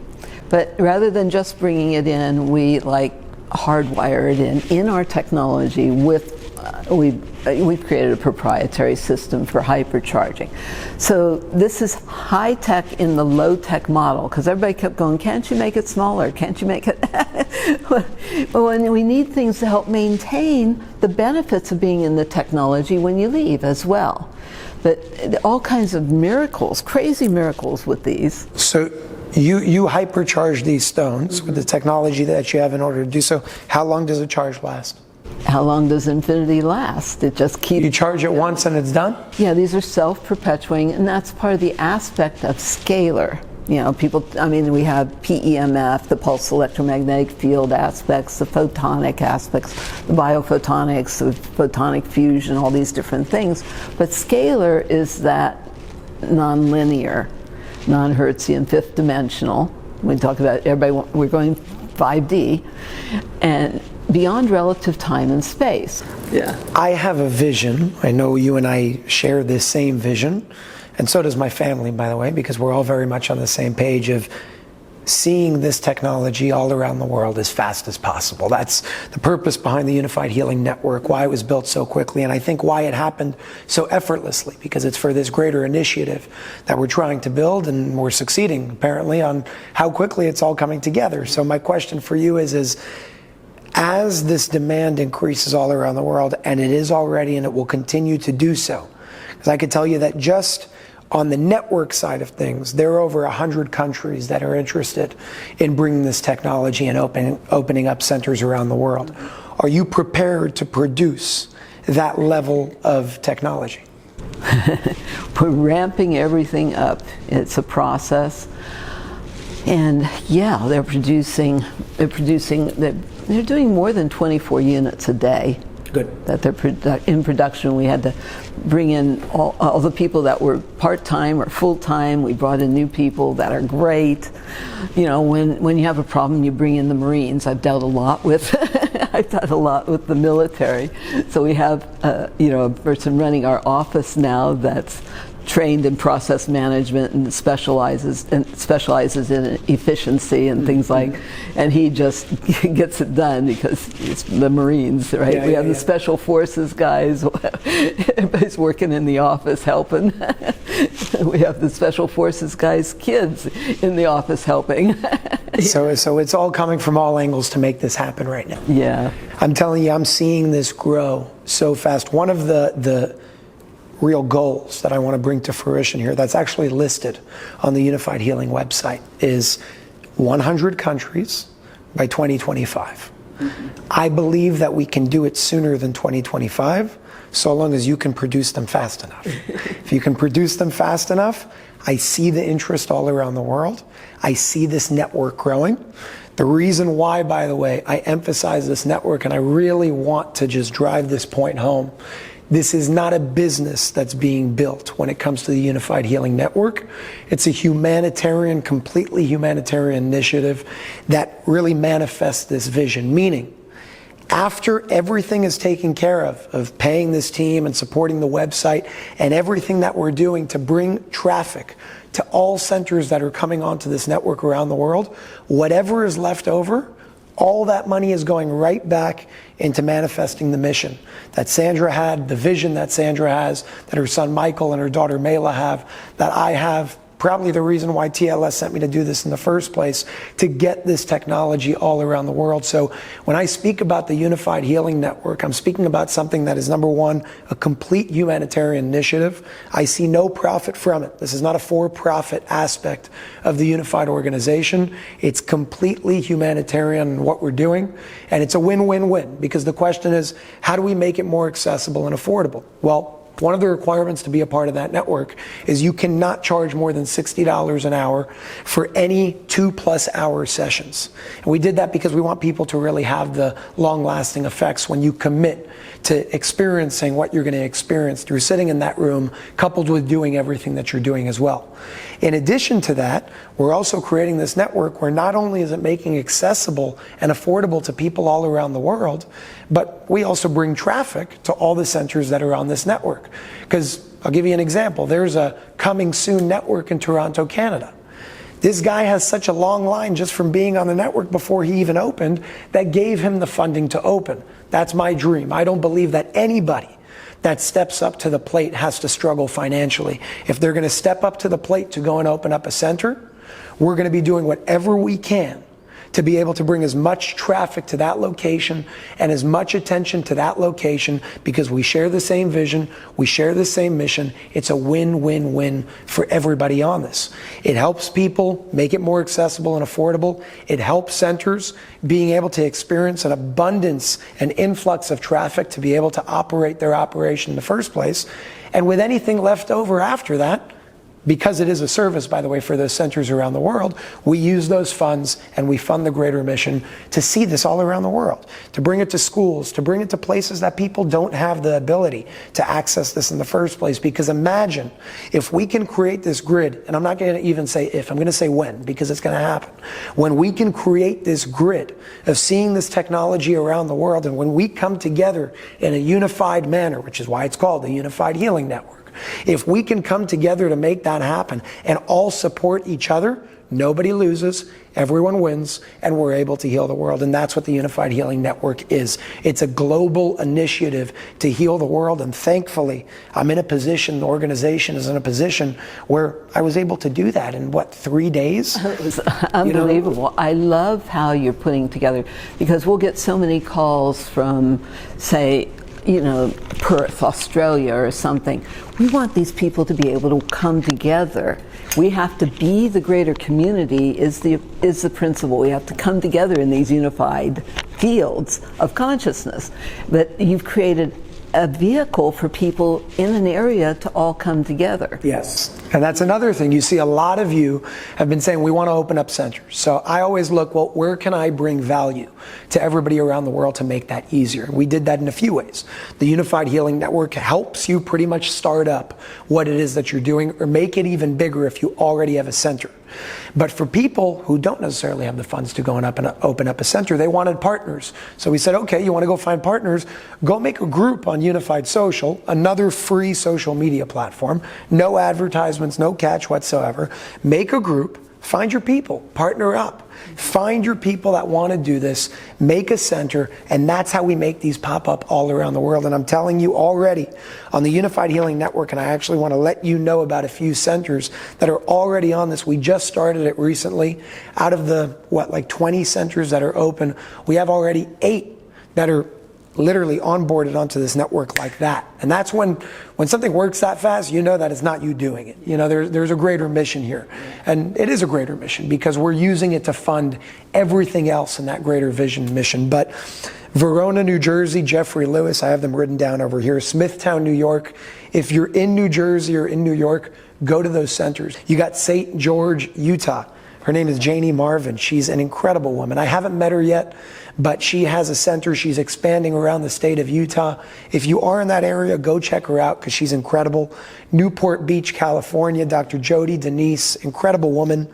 but rather than just bringing it in, we hardwire it in our technology with we've created a proprietary system for hypercharging. So this is high tech in the low tech model, because everybody kept going, can't you make it smaller? Can't you make it? But when we need things to help maintain the benefits of being in the technology when you leave as well. But all kinds of miracles, crazy miracles with these. So you hypercharge these stones with the technology that you have in order to do so. How long does a charge last? How long does infinity last? It just keeps... You charge it once and it's done? Yeah, these are self-perpetuating, and that's part of the aspect of scalar. We have PEMF, the pulse electromagnetic field aspects, the photonic aspects, the biophotonics, the photonic fusion, all these different things. But scalar is that nonlinear, non-Hertzian, fifth dimensional. We talk about we're going 5D, and beyond relative time and space. Yeah. I have a vision. I know you and I share this same vision, and so does my family, by the way, because we're all very much on the same page of seeing this technology all around the world as fast as possible. That's the purpose behind the Unified Healing Network, why it was built so quickly, and I think why it happened so effortlessly, because it's for this greater initiative that we're trying to build, and we're succeeding, apparently, on how quickly it's all coming together. So my question for you is as this demand increases all around the world, and it is already, and it will continue to do so, because I could tell you that just on the network side of things, there are over 100 countries that are interested in bringing this technology and opening up centers around the world. Are you prepared to produce that level of technology? We're ramping everything up. It's a process. And yeah, they're doing more than 24 units a day. Good. That they're in production. We had to bring in all the people that were part-time or full-time. We brought in new people that are great. You know, when you have a problem, you bring in the Marines. I've dealt a lot with the military. So we have a person running our office now that's trained in process management and specializes in efficiency and things like, and he just gets it done because it's the Marines, right? Yeah, we have the special forces guys. Everybody's working in the office helping. We have the special forces guys' kids in the office helping. So it's all coming from all angles to make this happen right now. Yeah. I'm telling you, I'm seeing this grow so fast. One of the real goals that I want to bring to fruition here, that's actually listed on the Unified Healing website, is 100 countries by 2025. I believe that we can do it sooner than 2025, so long as you can produce them fast enough. If you can produce them fast enough, I see the interest all around the world. I see this network growing. The reason why, by the way, I emphasize this network, and I really want to just drive this point home, this is not a business that's being built when it comes to the Unified Healing Network. It's a humanitarian, completely humanitarian initiative that really manifests this vision. Meaning, after everything is taken care of paying this team and supporting the website and everything that we're doing to bring traffic to all centers that are coming onto this network around the world, whatever is left over, all that money is going right back into manifesting the mission that Sandra had, the vision that Sandra has, that her son Michael and her daughter Mela have, that I have. Probably the reason why TLS sent me to do this in the first place, to get this technology all around the world. So when I speak about the Unified Healing Network, I'm speaking about something that is, number one, a complete humanitarian initiative. I see no profit from it. This is not a for-profit aspect of the unified organization. It's completely humanitarian in what we're doing, and it's a win-win-win, because the question is, how do we make it more accessible and affordable? Well, one of the requirements to be a part of that network is you cannot charge more than $60 an hour for any 2+ hour sessions. And we did that because we want people to really have the long-lasting effects when you commit to experiencing what you're going to experience through sitting in that room, coupled with doing everything that you're doing as well. In addition to that, we're also creating this network where not only is it making accessible and affordable to people all around the world, but we also bring traffic to all the centers that are on this network. Because I'll give you an example. There's a coming soon network in Toronto, Canada. This guy has such a long line just from being on the network before he even opened that gave him the funding to open. That's my dream. I don't believe that anybody that steps up to the plate has to struggle financially. If they're going to step up to the plate to go and open up a center, we're going to be doing whatever we can to be able to bring as much traffic to that location and as much attention to that location, because we share the same vision, we share the same mission. It's a win-win-win for everybody on this. It helps people make it more accessible and affordable. It helps centers being able to experience an abundance and influx of traffic to be able to operate their operation in the first place. And with anything left over after that, because it is a service, by the way, for those centers around the world, we use those funds and we fund the greater mission to see this all around the world, to bring it to schools, to bring it to places that people don't have the ability to access this in the first place. Because imagine if we can create this grid, and I'm not going to even say if, I'm going to say when, because it's going to happen. When we can create this grid of seeing this technology around the world, and when we come together in a unified manner, which is why it's called the Unified Healing Network, if we can come together to make that happen and all support each other, nobody loses, everyone wins, and we're able to heal the world. And that's what the Unified Healing Network is. It's a global initiative to heal the world, and thankfully, I'm in a position, the organization is in a position where I was able to do that in, 3 days? It was unbelievable. I love how you're putting together, because we'll get so many calls from, say, Perth, Australia or something. We want these people to be able to come together. We have to be the greater community is the principle. We have to come together in these unified fields of consciousness. But you've created a vehicle for people in an area to all come together. Yes. And that's another thing. You see, a lot of you have been saying we want to open up centers. So I always look, well, where can I bring value to everybody around the world to make that easier? We did that in a few ways. The Unified Healing Network helps you pretty much start up what it is that you're doing, or make it even bigger if you already have a center. But for people who don't necessarily have the funds to go and open up a center, they wanted partners. So we said, okay, you want to go find partners? Go make a group on Unified Social, another free social media platform. No advertisements, no catch whatsoever. Make a group, find your people, partner up. Find your people that want to do this, make a center, and that's how we make these pop up all around the world. And I'm telling you already on the Unified Healing Network, and I actually want to let you know about a few centers that are already on this. We just started it recently. Out of the, like 20 centers that are open, we have already 8 that are literally onboarded onto this network like that. And that's when something works that fast, you know that it's not you doing it. You know, there's a greater mission here. And it is a greater mission because we're using it to fund everything else in that greater vision mission. But Verona, New Jersey, Jeffrey Lewis, I have them written down over here. Smithtown, New York. If you're in New Jersey or in New York, go to those centers. You got St. George, Utah. Her name is Janie Marvin. She's an incredible woman. I haven't met her yet, but she has a center. She's expanding around the state of Utah. If you are in that area, go check her out because she's incredible. Newport Beach, California, Dr. Jody Denise, incredible woman.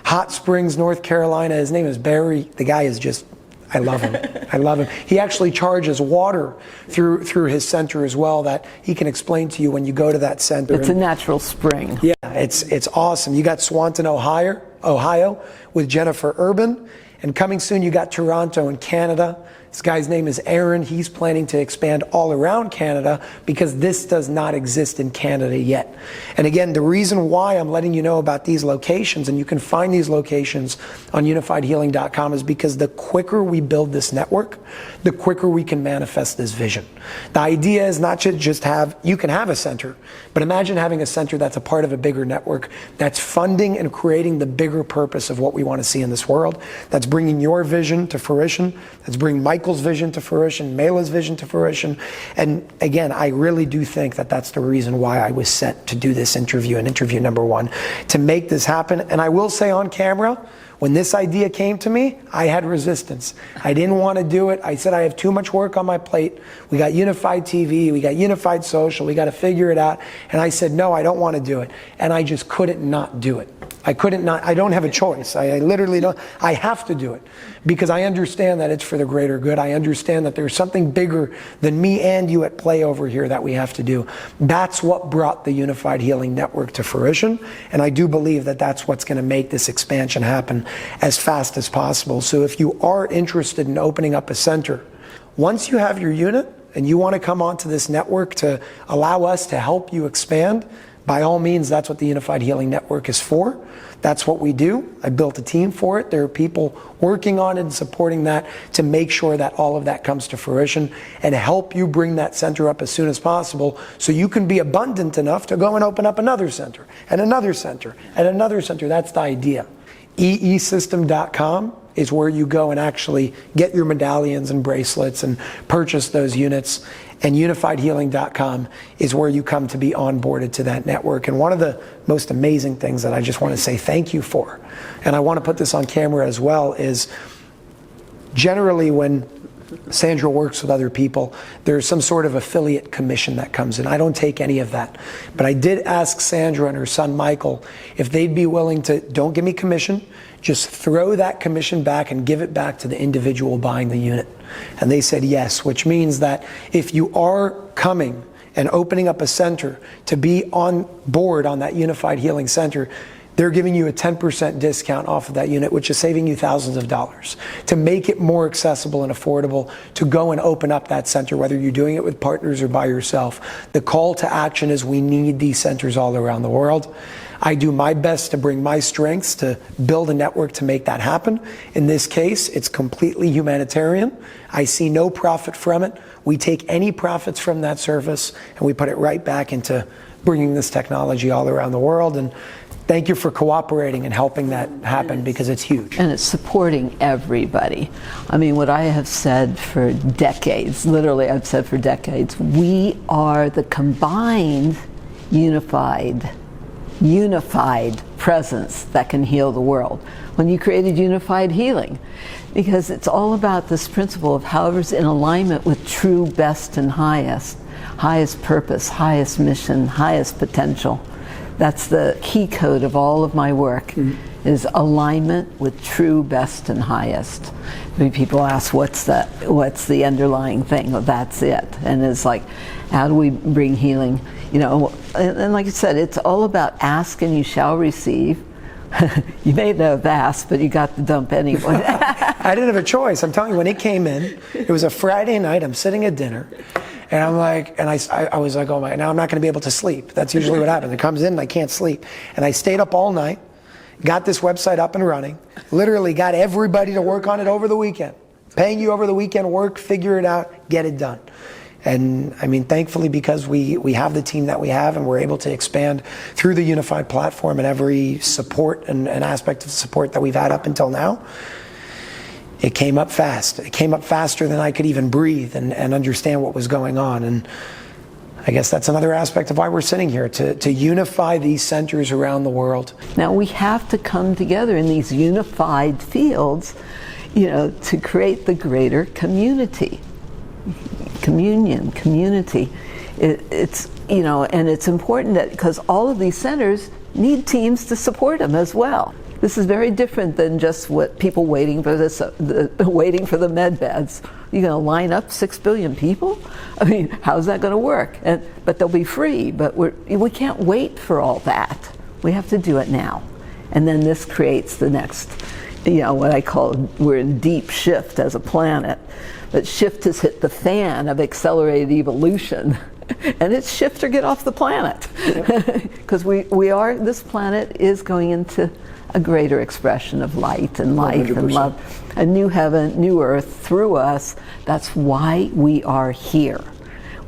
Hot Springs, North Carolina. His name is Barry. The guy is just, I love him. I love him. He actually charges water through his center as well that he can explain to you when you go to that center. It's a natural spring. Yeah, it's awesome. You got Swanton, Ohio with Jennifer Urban. And coming soon, you got Toronto in Canada. This guy's name is Aaron. He's planning to expand all around Canada because this does not exist in Canada yet. And again, the reason why I'm letting you know about these locations, and you can find these locations on unifiedhealing.com, is because the quicker we build this network, the quicker we can manifest this vision. The idea is not to just have, you can have a center, but imagine having a center that's a part of a bigger network that's funding and creating the bigger purpose of what we want to see in this world, that's bringing your vision to fruition, that's bringing Michael's vision to fruition, Mela's vision to fruition. And again, I really do think that that's the reason why I was set to do this interview, and interview number 1, to make this happen. And I will say on camera, when this idea came to me, I had resistance. I didn't want to do it. I said, I have too much work on my plate. We got Unified TV, we got Unified Social, we got to figure it out. And I said, no, I don't want to do it. And I just couldn't not do it. I don't have a choice. I literally don't. I have to do it because I understand that it's for the greater good. I understand that there's something bigger than me and you at play over here that we have to do. That's what brought the Unified Healing Network to fruition. And I do believe that that's what's going to make this expansion happen as fast as possible. So if you are interested in opening up a center, once you have your unit and you want to come onto this network to allow us to help you expand, by all means, that's what the Unified Healing Network is for. That's what we do. I built a team for it. There are people working on it and supporting that to make sure that all of that comes to fruition and help you bring that center up as soon as possible so you can be abundant enough to go and open up another center and another center and another center. That's the idea. eesystem.com is where you go and actually get your medallions and bracelets and purchase those units. And unifiedhealing.com is where you come to be onboarded to that network. And one of the most amazing things that I just want to say thank you for, and I want to put this on camera as well, is generally when Sandra works with other people, there's some sort of affiliate commission that comes in. I don't take any of that. But I did ask Sandra and her son Michael if they'd be willing to, don't give me commission, just throw that commission back and give it back to the individual buying the unit. And they said yes, which means that if you are coming and opening up a center to be on board on that Unified Healing Center, they're giving you a 10% discount off of that unit, which is saving you thousands of dollars to make it more accessible and affordable to go and open up that center, whether you're doing it with partners or by yourself. The call to action is we need these centers all around the world. I do my best to bring my strengths to build a network to make that happen. In this case, it's completely humanitarian. I see no profit from it. We take any profits from that service and we put it right back into bringing this technology all around the world. And thank you for cooperating and helping that happen, because it's huge. And it's supporting everybody. I mean, what I have said for decades, literally I've said for decades, we are the combined, unified presence that can heal the world. When you created unified healing, because it's all about this principle of however's in alignment with true best and highest purpose, highest mission, highest potential. That's the key code of all of my work, is alignment with true best and highest. I mean, people ask, what's the underlying thing? Well, that's it. And it's like, how do we bring healing? You know, and like I said, it's all about ask and you shall receive. You may not have asked, but you got the dump anyway. I didn't have a choice. I'm telling you, when it came in, it was a Friday night, I'm sitting at dinner, and I'm like, and I was like, oh my, now I'm not going to be able to sleep. That's usually what happens. It comes in and I can't sleep. And I stayed up all night, got this website up and running, literally got everybody to work on it over the weekend. Paying you over the weekend, work, figure it out, get it done. And I mean, thankfully, because we have the team that we have, and we're able to expand through the unified platform and every support and aspect of support that we've had up until now, it came up fast. It came up faster than I could even breathe and understand what was going on. And I guess that's another aspect of why we're sitting here, to unify these centers around the world. Now we have to come together in these unified fields, you know, to create the greater community. Community. It's, you know, and it's important that, because all of these centers need teams to support them as well. This is very different than just what people waiting for waiting for the med beds. You're going to line up 6 billion people? I mean, how's that going to work? But they'll be free. But we can't wait for all that. We have to do it now. And then this creates the next, you know, what I call, we're in deep shift as a planet. But shift has hit the fan of accelerated evolution. And it's shift or get off the planet. Because this planet is going into a greater expression of light and life 100%. And love. A new heaven, new earth through us. That's why we are here.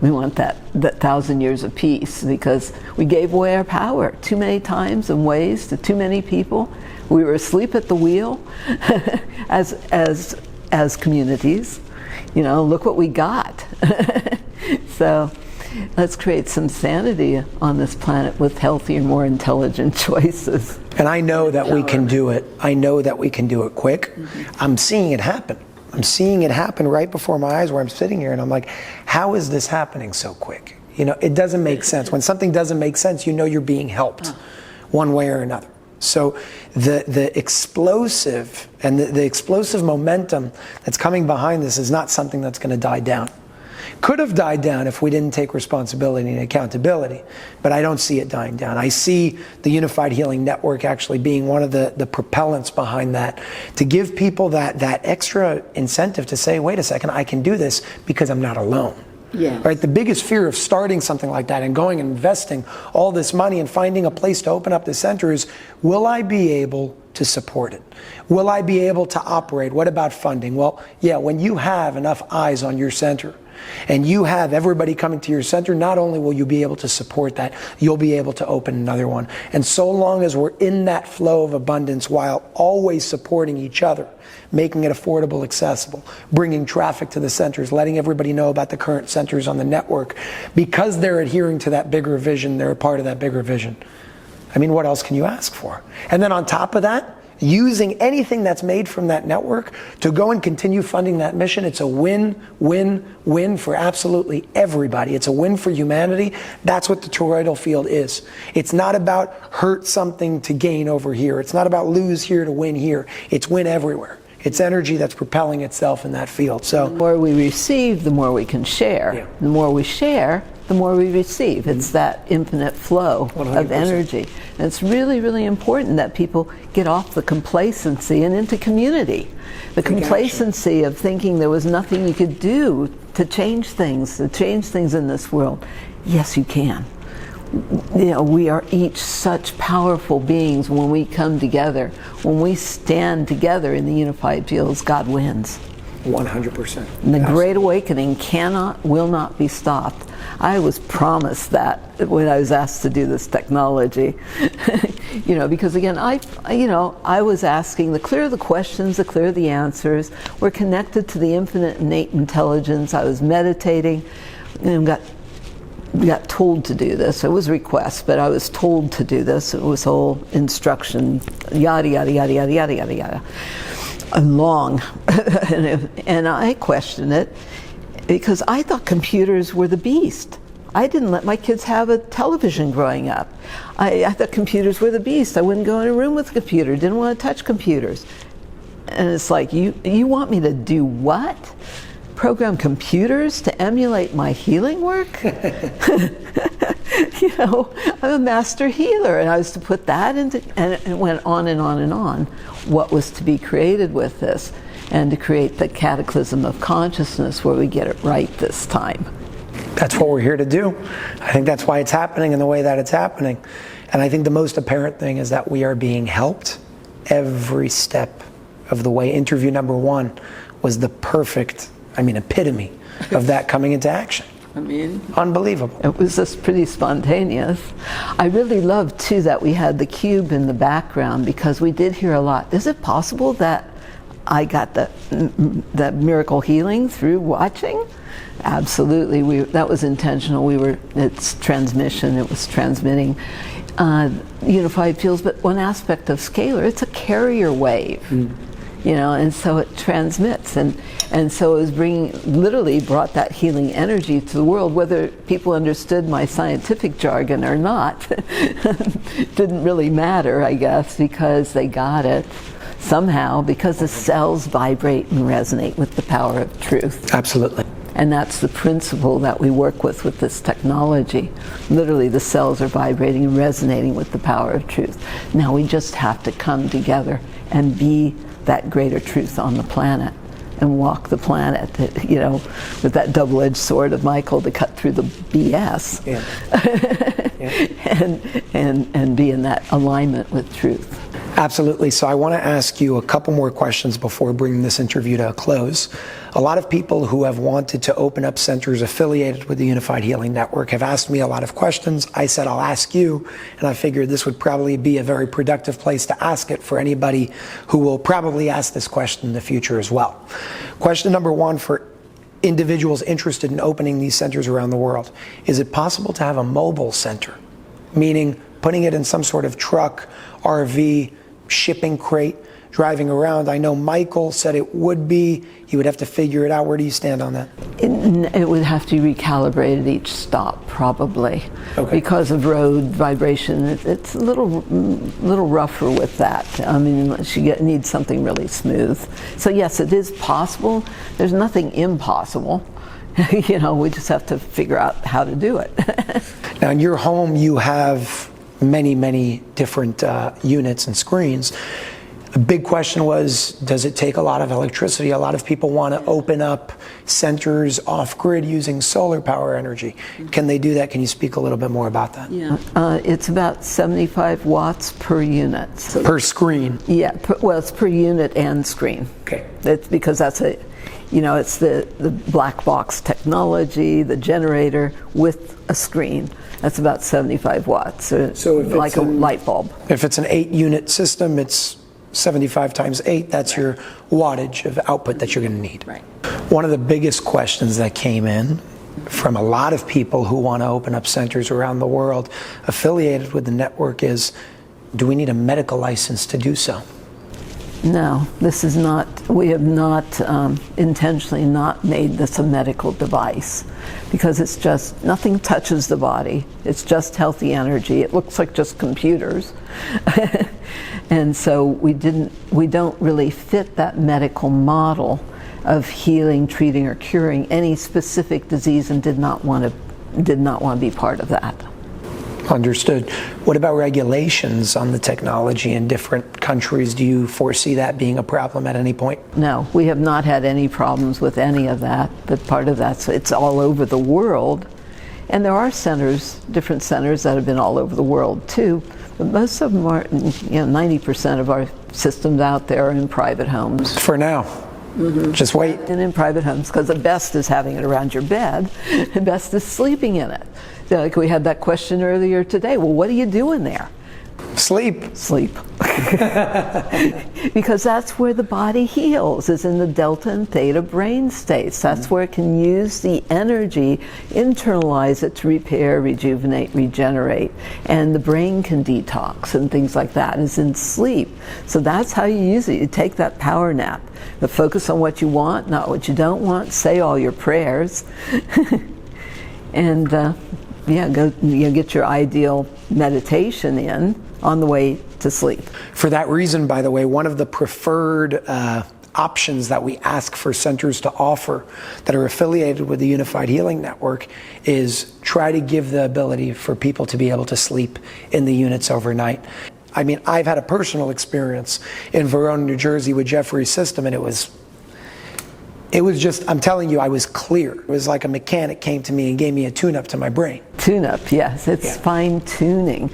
We want that 1,000 years of peace, because we gave away our power too many times and ways to too many people. We were asleep at the wheel as communities. You know, look what we got. So let's create some sanity on this planet with healthier, more intelligent choices. And I know that we can do it. I know that we can do it quick. I'm seeing it happen. I'm seeing it happen right before my eyes, where I'm sitting here and I'm like, how is this happening so quick? You know, it doesn't make sense. When something doesn't make sense, you know you're being helped one way or another. So the explosive and the explosive momentum that's coming behind this is not something that's going to die down. Could have died down if we didn't take responsibility and accountability, but I don't see it dying down. I see the Unified Healing Network actually being one of the propellants behind that, to give people that extra incentive to say, wait a second, I can do this because I'm not alone. Yes. Right? The biggest fear of starting something like that and going and investing all this money and finding a place to open up the center is, will I be able to support it? Will I be able to operate? What about funding? Well, yeah, when you have enough eyes on your center and you have everybody coming to your center, not only will you be able to support that, you'll be able to open another one. And so long as we're in that flow of abundance while always supporting each other, making it affordable, accessible, bringing traffic to the centers, letting everybody know about the current centers on the network, because they're adhering to that bigger vision, they're a part of that bigger vision. I mean, what else can you ask for? And then on top of that, using anything that's made from that network to go and continue funding that mission. It's a win-win-win for absolutely everybody. It's a win for humanity. That's what the toroidal field is. It's not about hurt something to gain over here. It's not about lose here to win here. It's win everywhere. It's energy that's propelling itself in that field. So the more we receive, the more we can share. Yeah. The more we share, the more we receive. It's that infinite flow 100%. Of energy. And it's really, really important that people get off the complacency and into community. The complacency of thinking there was nothing you could do to change things in this world. Yes, you can. You know, we are each such powerful beings when we come together. When we stand together in the unified fields, God wins. 100%. And the Great Awakening will not be stopped. I was promised that when I was asked to do this technology. Because again, I was asking, the clearer the questions, the clearer the answers. We're connected to the infinite innate intelligence. I was meditating and got told to do this. It was a request, but I was told to do this. It was all instruction, yada, yada, yada, yada, yada, yada, yada. Long. And I questioned it because I thought computers were the beast. I didn't let my kids have a television growing up. I thought computers were the beast. I wouldn't go in a room with a computer, didn't want to touch computers. And it's like, you want me to do what? Program computers to emulate my healing work? I'm a master healer, and I was to put that into, and it went on and on and on, what was to be created with this, and to create the cataclysm of consciousness where we get it right this time. That's what we're here to do. I think that's why it's happening in the way that it's happening. And I think the most apparent thing is that we are being helped every step of the way. Interview number 1 was the perfect, epitome of that coming into action. Unbelievable. It was just pretty spontaneous. I really loved, too, that we had the cube in the background, because we did hear a lot. Is it possible that I got that miracle healing through watching? Absolutely. That was intentional. It's transmission. It was transmitting unified fields. But one aspect of Scalar, it's a carrier wave. And so it transmits, and so it was literally brought that healing energy to the world. Whether people understood my scientific jargon or not didn't really matter, I guess, because they got it somehow, because the cells vibrate and resonate with the power of truth. Absolutely. And that's the principle that we work with this technology. Literally, the cells are vibrating and resonating with the power of truth. Now we just have to come together and be that greater truth on the planet and walk the planet, with that double-edged sword of Michael to cut through the BS. And be in that alignment with truth. Absolutely. So I want to ask you a couple more questions before bringing this interview to a close. A lot of people who have wanted to open up centers affiliated with the Unified Healing Network have asked me a lot of questions. I said I'll ask you, and I figured this would probably be a very productive place to ask it for anybody who will probably ask this question in the future as well. Question number 1 for individuals interested in opening these centers around the world. Is it possible to have a mobile center? Meaning putting it in some sort of truck, RV, shipping crate, driving around. I know Michael said it would be. He would have to figure it out. Where do you stand on that? It would have to be recalibrated each stop, probably, because of road vibration. It's a little rougher with that. Unless you need something really smooth. So yes, it is possible. There's nothing impossible. We just have to figure out how to do it. Now, in your home, you have many different units and screens. The big question was, does it take a lot of electricity? A lot of people want to open up centers off-grid using solar power energy. Can they do that? Can you speak a little bit more about that? Yeah, it's about 75 watts per unit. Per screen? Yeah, it's per unit and screen. Okay. It's because that's it's the black box technology, the generator with a screen. That's about 75 watts, so if like a light bulb. If it's an 8-unit system, it's 75 times 8. That's your wattage of output that you're going to need. Right. One of the biggest questions that came in from a lot of people who want to open up centers around the world affiliated with the network is, do we need a medical license to do so? No, we have not intentionally not made this a medical device, because it's just, nothing touches the body. It's just healthy energy. It looks like just computers. And so we don't really fit that medical model of healing, treating, or curing any specific disease, and did not want to be part of that. Understood. What about regulations on the technology in different countries? Do you foresee that being a problem at any point? No, we have not had any problems with any of that, but part of that's, it's all over the world. And there are different centers that have been all over the world too, but most of them are, 90% of our systems out there are in private homes. For now. Just wait. And in private homes, because the best is having it around your bed, the best is sleeping in it. So like we had that question earlier today, well, what are you doing there? Sleep. Sleep. Because that's where the body heals, is in the delta and theta brain states. That's where it can use the energy, internalize it to repair, rejuvenate, regenerate. And the brain can detox and things like that, is in sleep. So that's how you use it. You take that power nap, but focus on what you want, not what you don't want, say all your prayers, and yeah, go get your ideal meditation in on the way to sleep. For that reason, by the way, one of the preferred options that we ask for centers to offer that are affiliated with the Unified Healing Network is try to give the ability for people to be able to sleep in the units overnight. I mean, I've had a personal experience in Verona, New Jersey with Jeffrey's system, and it was just, I'm telling you, I was clear. It was like a mechanic came to me and gave me a tune-up to my brain. Tune-up, yes. It's fine-tuning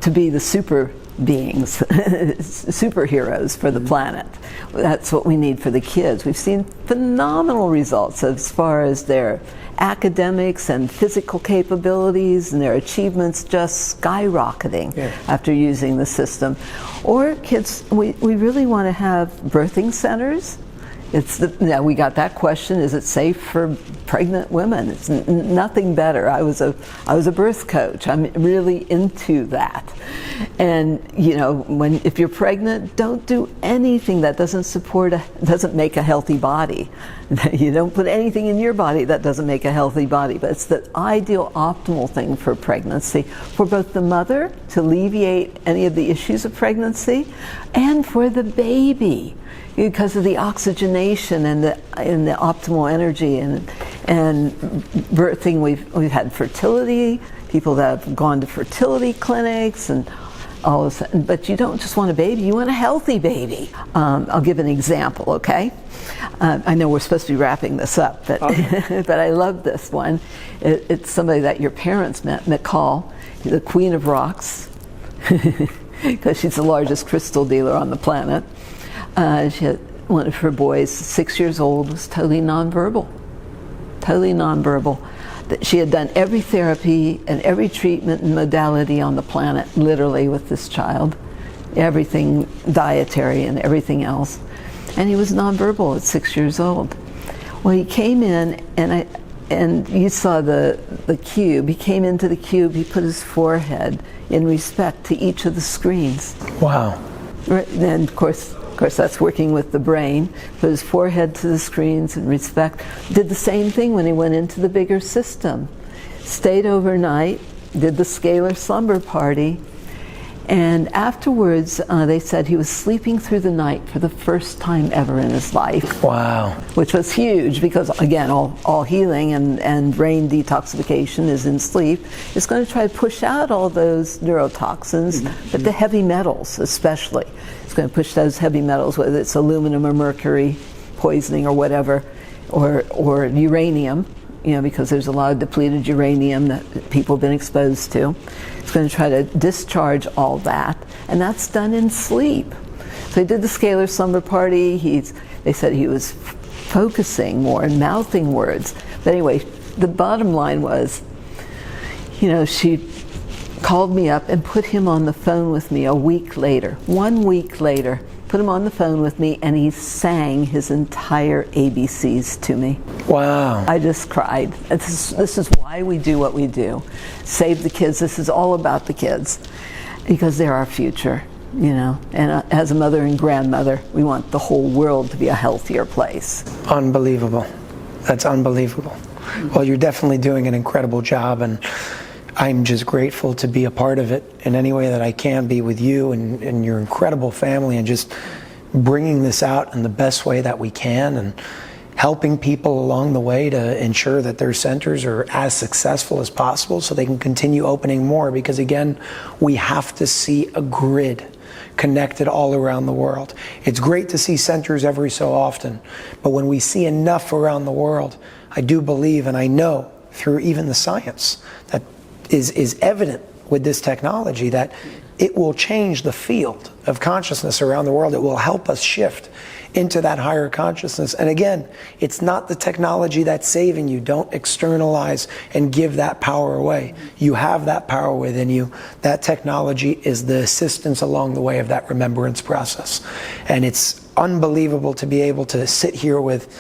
to be the super beings, superheroes for the planet. That's what we need for the kids. We've seen phenomenal results as far as their academics and physical capabilities and their achievements just skyrocketing after using the system. Or kids, we really want to have birthing centers. We got that question, is it safe for pregnant women? It's nothing better. I was a birth coach. I'm really into that. And if you're pregnant, don't do anything that doesn't make a healthy body. You don't put anything in your body that doesn't make a healthy body. But it's the ideal, optimal thing for pregnancy, for both the mother to alleviate any of the issues of pregnancy, and for the baby, because of the oxygenation and the optimal energy and birthing. We've had fertility, people that have gone to fertility clinics and all of a sudden, but you don't just want a baby, you want a healthy baby. I'll give an example, okay? I know we're supposed to be wrapping this up, but but I love this one. It's somebody that your parents met, Nicole, the Queen of Rocks, because she's the largest crystal dealer on the planet. She had one of her boys, 6 years old, was totally nonverbal. She had done every therapy and every treatment and modality on the planet, literally, with this child. Everything dietary and everything else. And he was nonverbal at 6 years old. Well, he came in, and you saw the cube. He came into the cube, he put his forehead in respect to each of the screens. Wow. Then, of course, that's working with the brain. Put his forehead to the screens in respect. Did the same thing when he went into the bigger system. Stayed overnight, did the Scalar slumber party, and afterwards they said he was sleeping through the night for the first time ever in his life. Wow. Which was huge, because again, all healing and brain detoxification is in sleep. It's going to try to push out all those neurotoxins, but the heavy metals especially. It's going to push those heavy metals, whether it's aluminum or mercury poisoning or whatever, or uranium, because there's a lot of depleted uranium that people have been exposed to. It's going to try to discharge all that, and that's done in sleep. So he did the Scalar slumber party. They said he was focusing more and mouthing words. But anyway, the bottom line was, she called me up and put him on the phone with me 1 week later. 1 week later, put him on the phone with me, and he sang his entire ABCs to me. Wow. I just cried. This is why we do what we do. Save the kids. This is all about the kids, because they're our future, And as a mother and grandmother, we want the whole world to be a healthier place. Unbelievable. That's unbelievable. Well, you're definitely doing an incredible job, and I'm just grateful to be a part of it in any way that I can be with you and your incredible family, and just bringing this out in the best way that we can, and helping people along the way to ensure that their centers are as successful as possible so they can continue opening more, because again, we have to see a grid connected all around the world. It's great to see centers every so often, but when we see enough around the world, I do believe, and I know through even the science that is evident with this technology, that it will change the field of consciousness around the world. It will help us shift into that higher consciousness. And again, it's not the technology that's saving you. Don't externalize and give that power away. You have that power within you. That technology is the assistance along the way of that remembrance process. And it's unbelievable to be able to sit here with,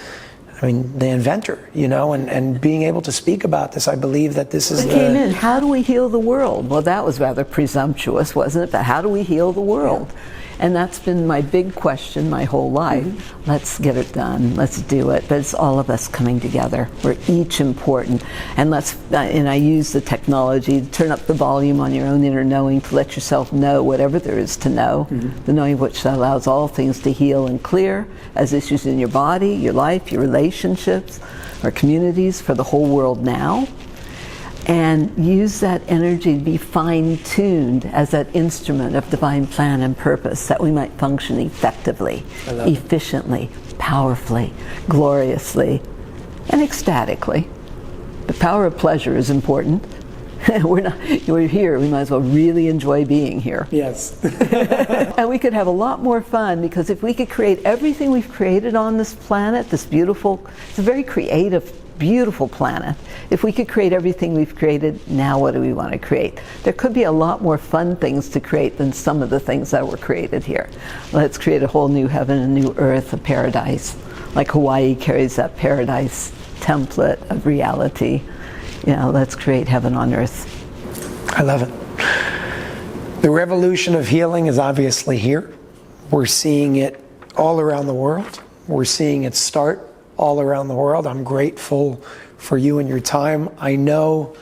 I mean, the inventor, you know, and being able to speak about this. I believe that this is came in. How do we heal the world? Well, that was rather presumptuous, wasn't it? But how do we heal the world? Yeah. And that's been my big question my whole life. Mm-hmm. Let's get it done. Let's do it. But it's all of us coming together. We're each important. And and I use the technology to turn up the volume on your own inner knowing to let yourself know whatever there is to know. Mm-hmm. The knowing which allows all things to heal and clear as issues in your body, your life, your relationships, our communities, for the whole world now. And use that energy to be fine-tuned as that instrument of divine plan and purpose, that we might function effectively, efficiently, powerfully, gloriously, and ecstatically. The power of pleasure is important. We're here, we might as well really enjoy being here. Yes. And we could have a lot more fun, because if we could create everything we've created on this planet, this beautiful, it's a very creative, beautiful planet. If we could create everything we've created, now what do we want to create? There could be a lot more fun things to create than some of the things that were created here. Let's create a whole new heaven, a new earth, a paradise. Like Hawaii carries that paradise template of reality. You know, let's create heaven on earth. I love it. The revolution of healing is obviously here. We're seeing it all around the world. We're seeing it start all around the world. I'm grateful for you and your time. I know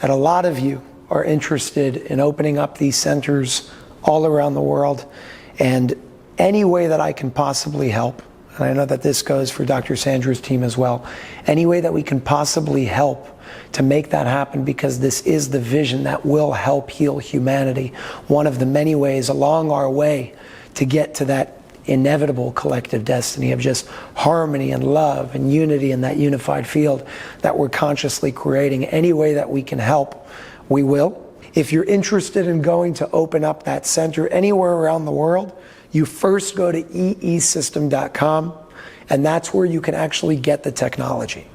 that a lot of you are interested in opening up these centers all around the world, and any way that I can possibly help, and I know that this goes for Dr. Sandra's team as well, any way that we can possibly help to make that happen, because this is the vision that will help heal humanity. One of the many ways along our way to get to that inevitable collective destiny of just harmony and love and unity in that unified field that we're consciously creating. Any way that we can help, we will. If you're interested in going to open up that center anywhere around the world, you first go to eesystem.com, and that's where you can actually get the technology.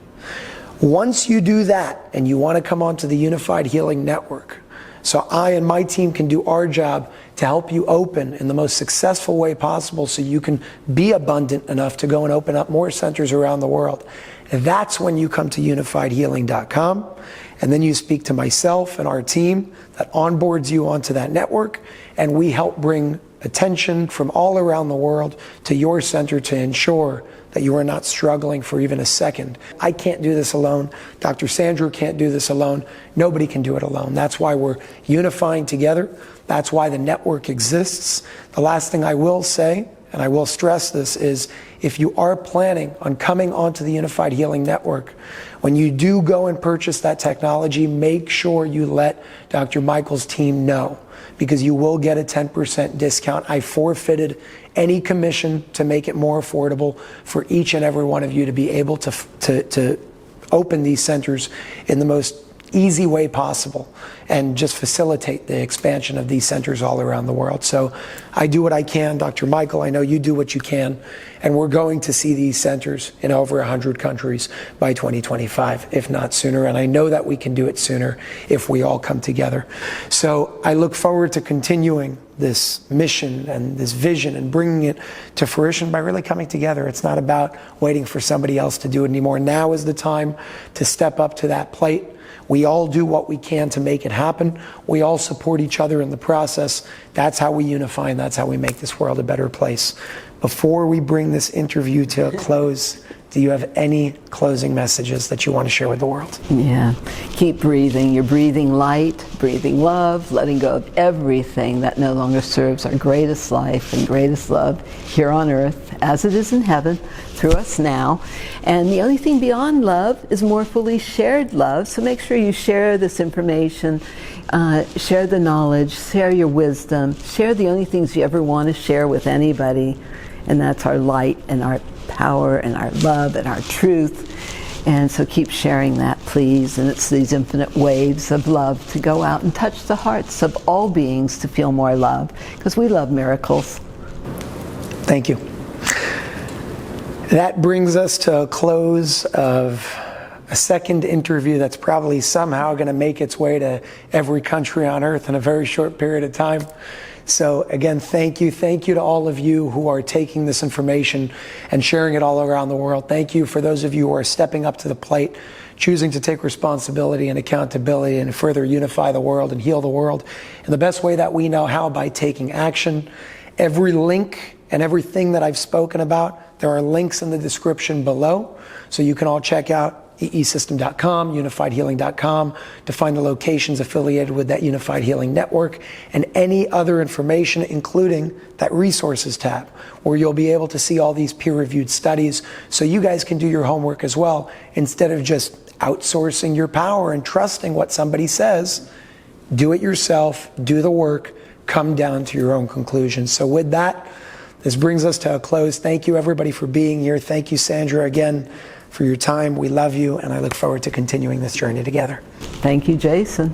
Once you do that and you want to come onto the Unified Healing Network, so I and my team can do our job to help you open in the most successful way possible so you can be abundant enough to go and open up more centers around the world. And that's when you come to unifiedhealing.com, and then you speak to myself and our team that onboards you onto that network, and we help bring attention from all around the world to your center to ensure that you are not struggling for even a second. I can't do this alone. Dr. Sandra can't do this alone. Nobody can do it alone. That's why we're unifying together. That's why the network exists. The last thing I will say, and I will stress this, is if you are planning on coming onto the Unified Healing Network, when you do go and purchase that technology, make sure you let Dr. Michael's team know, because you will get a 10% discount. I forfeited any commission to make it more affordable for each and every one of you to be able to open these centers in the most easy way possible and just facilitate the expansion of these centers all around the world. So I do what I can. Dr. Michael, I know you do what you can, and we're going to see these centers in over 100 countries by 2025, if not sooner, and I know that we can do it sooner if we all come together. So I look forward to continuing this mission and this vision and bringing it to fruition by really coming together. It's not about waiting for somebody else to do it anymore. Now is the time to step up to that plate. We all do what we can to make it happen. We all support each other in the process. That's how we unify, and that's how we make this world a better place. Before we bring this interview to a close, do you have any closing messages that you want to share with the world? Yeah. Keep breathing. You're breathing light, breathing love, letting go of everything that no longer serves our greatest life and greatest love here on earth, as it is in heaven, through us now. And the only thing beyond love is more fully shared love. So make sure you share this information, share the knowledge, share your wisdom, share the only things you ever want to share with anybody. And that's our light and our power and our love and our truth. And so keep sharing that, please. And it's these infinite waves of love to go out and touch the hearts of all beings to feel more love, because we love miracles. Thank you. That brings us to a close of a second interview that's probably somehow going to make its way to every country on earth in a very short period of time. So again, thank you. Thank you to all of you who are taking this information and sharing it all around the world. Thank you for those of you who are stepping up to the plate, choosing to take responsibility and accountability and further unify the world and heal the world in the best way that we know how, by taking action. Every link and everything that I've spoken about, there are links in the description below, so you can all check out eesystem.com, unifiedhealing.com, to find the locations affiliated with that Unified Healing Network, and any other information, including that resources tab, where you'll be able to see all these peer-reviewed studies, so you guys can do your homework as well, instead of just outsourcing your power and trusting what somebody says. Do it yourself, do the work, come down to your own conclusions. So with that, this brings us to a close. Thank you everybody for being here. Thank you, Sandra, again, for your time. We love you, and I look forward to continuing this journey together. Thank you, Jason.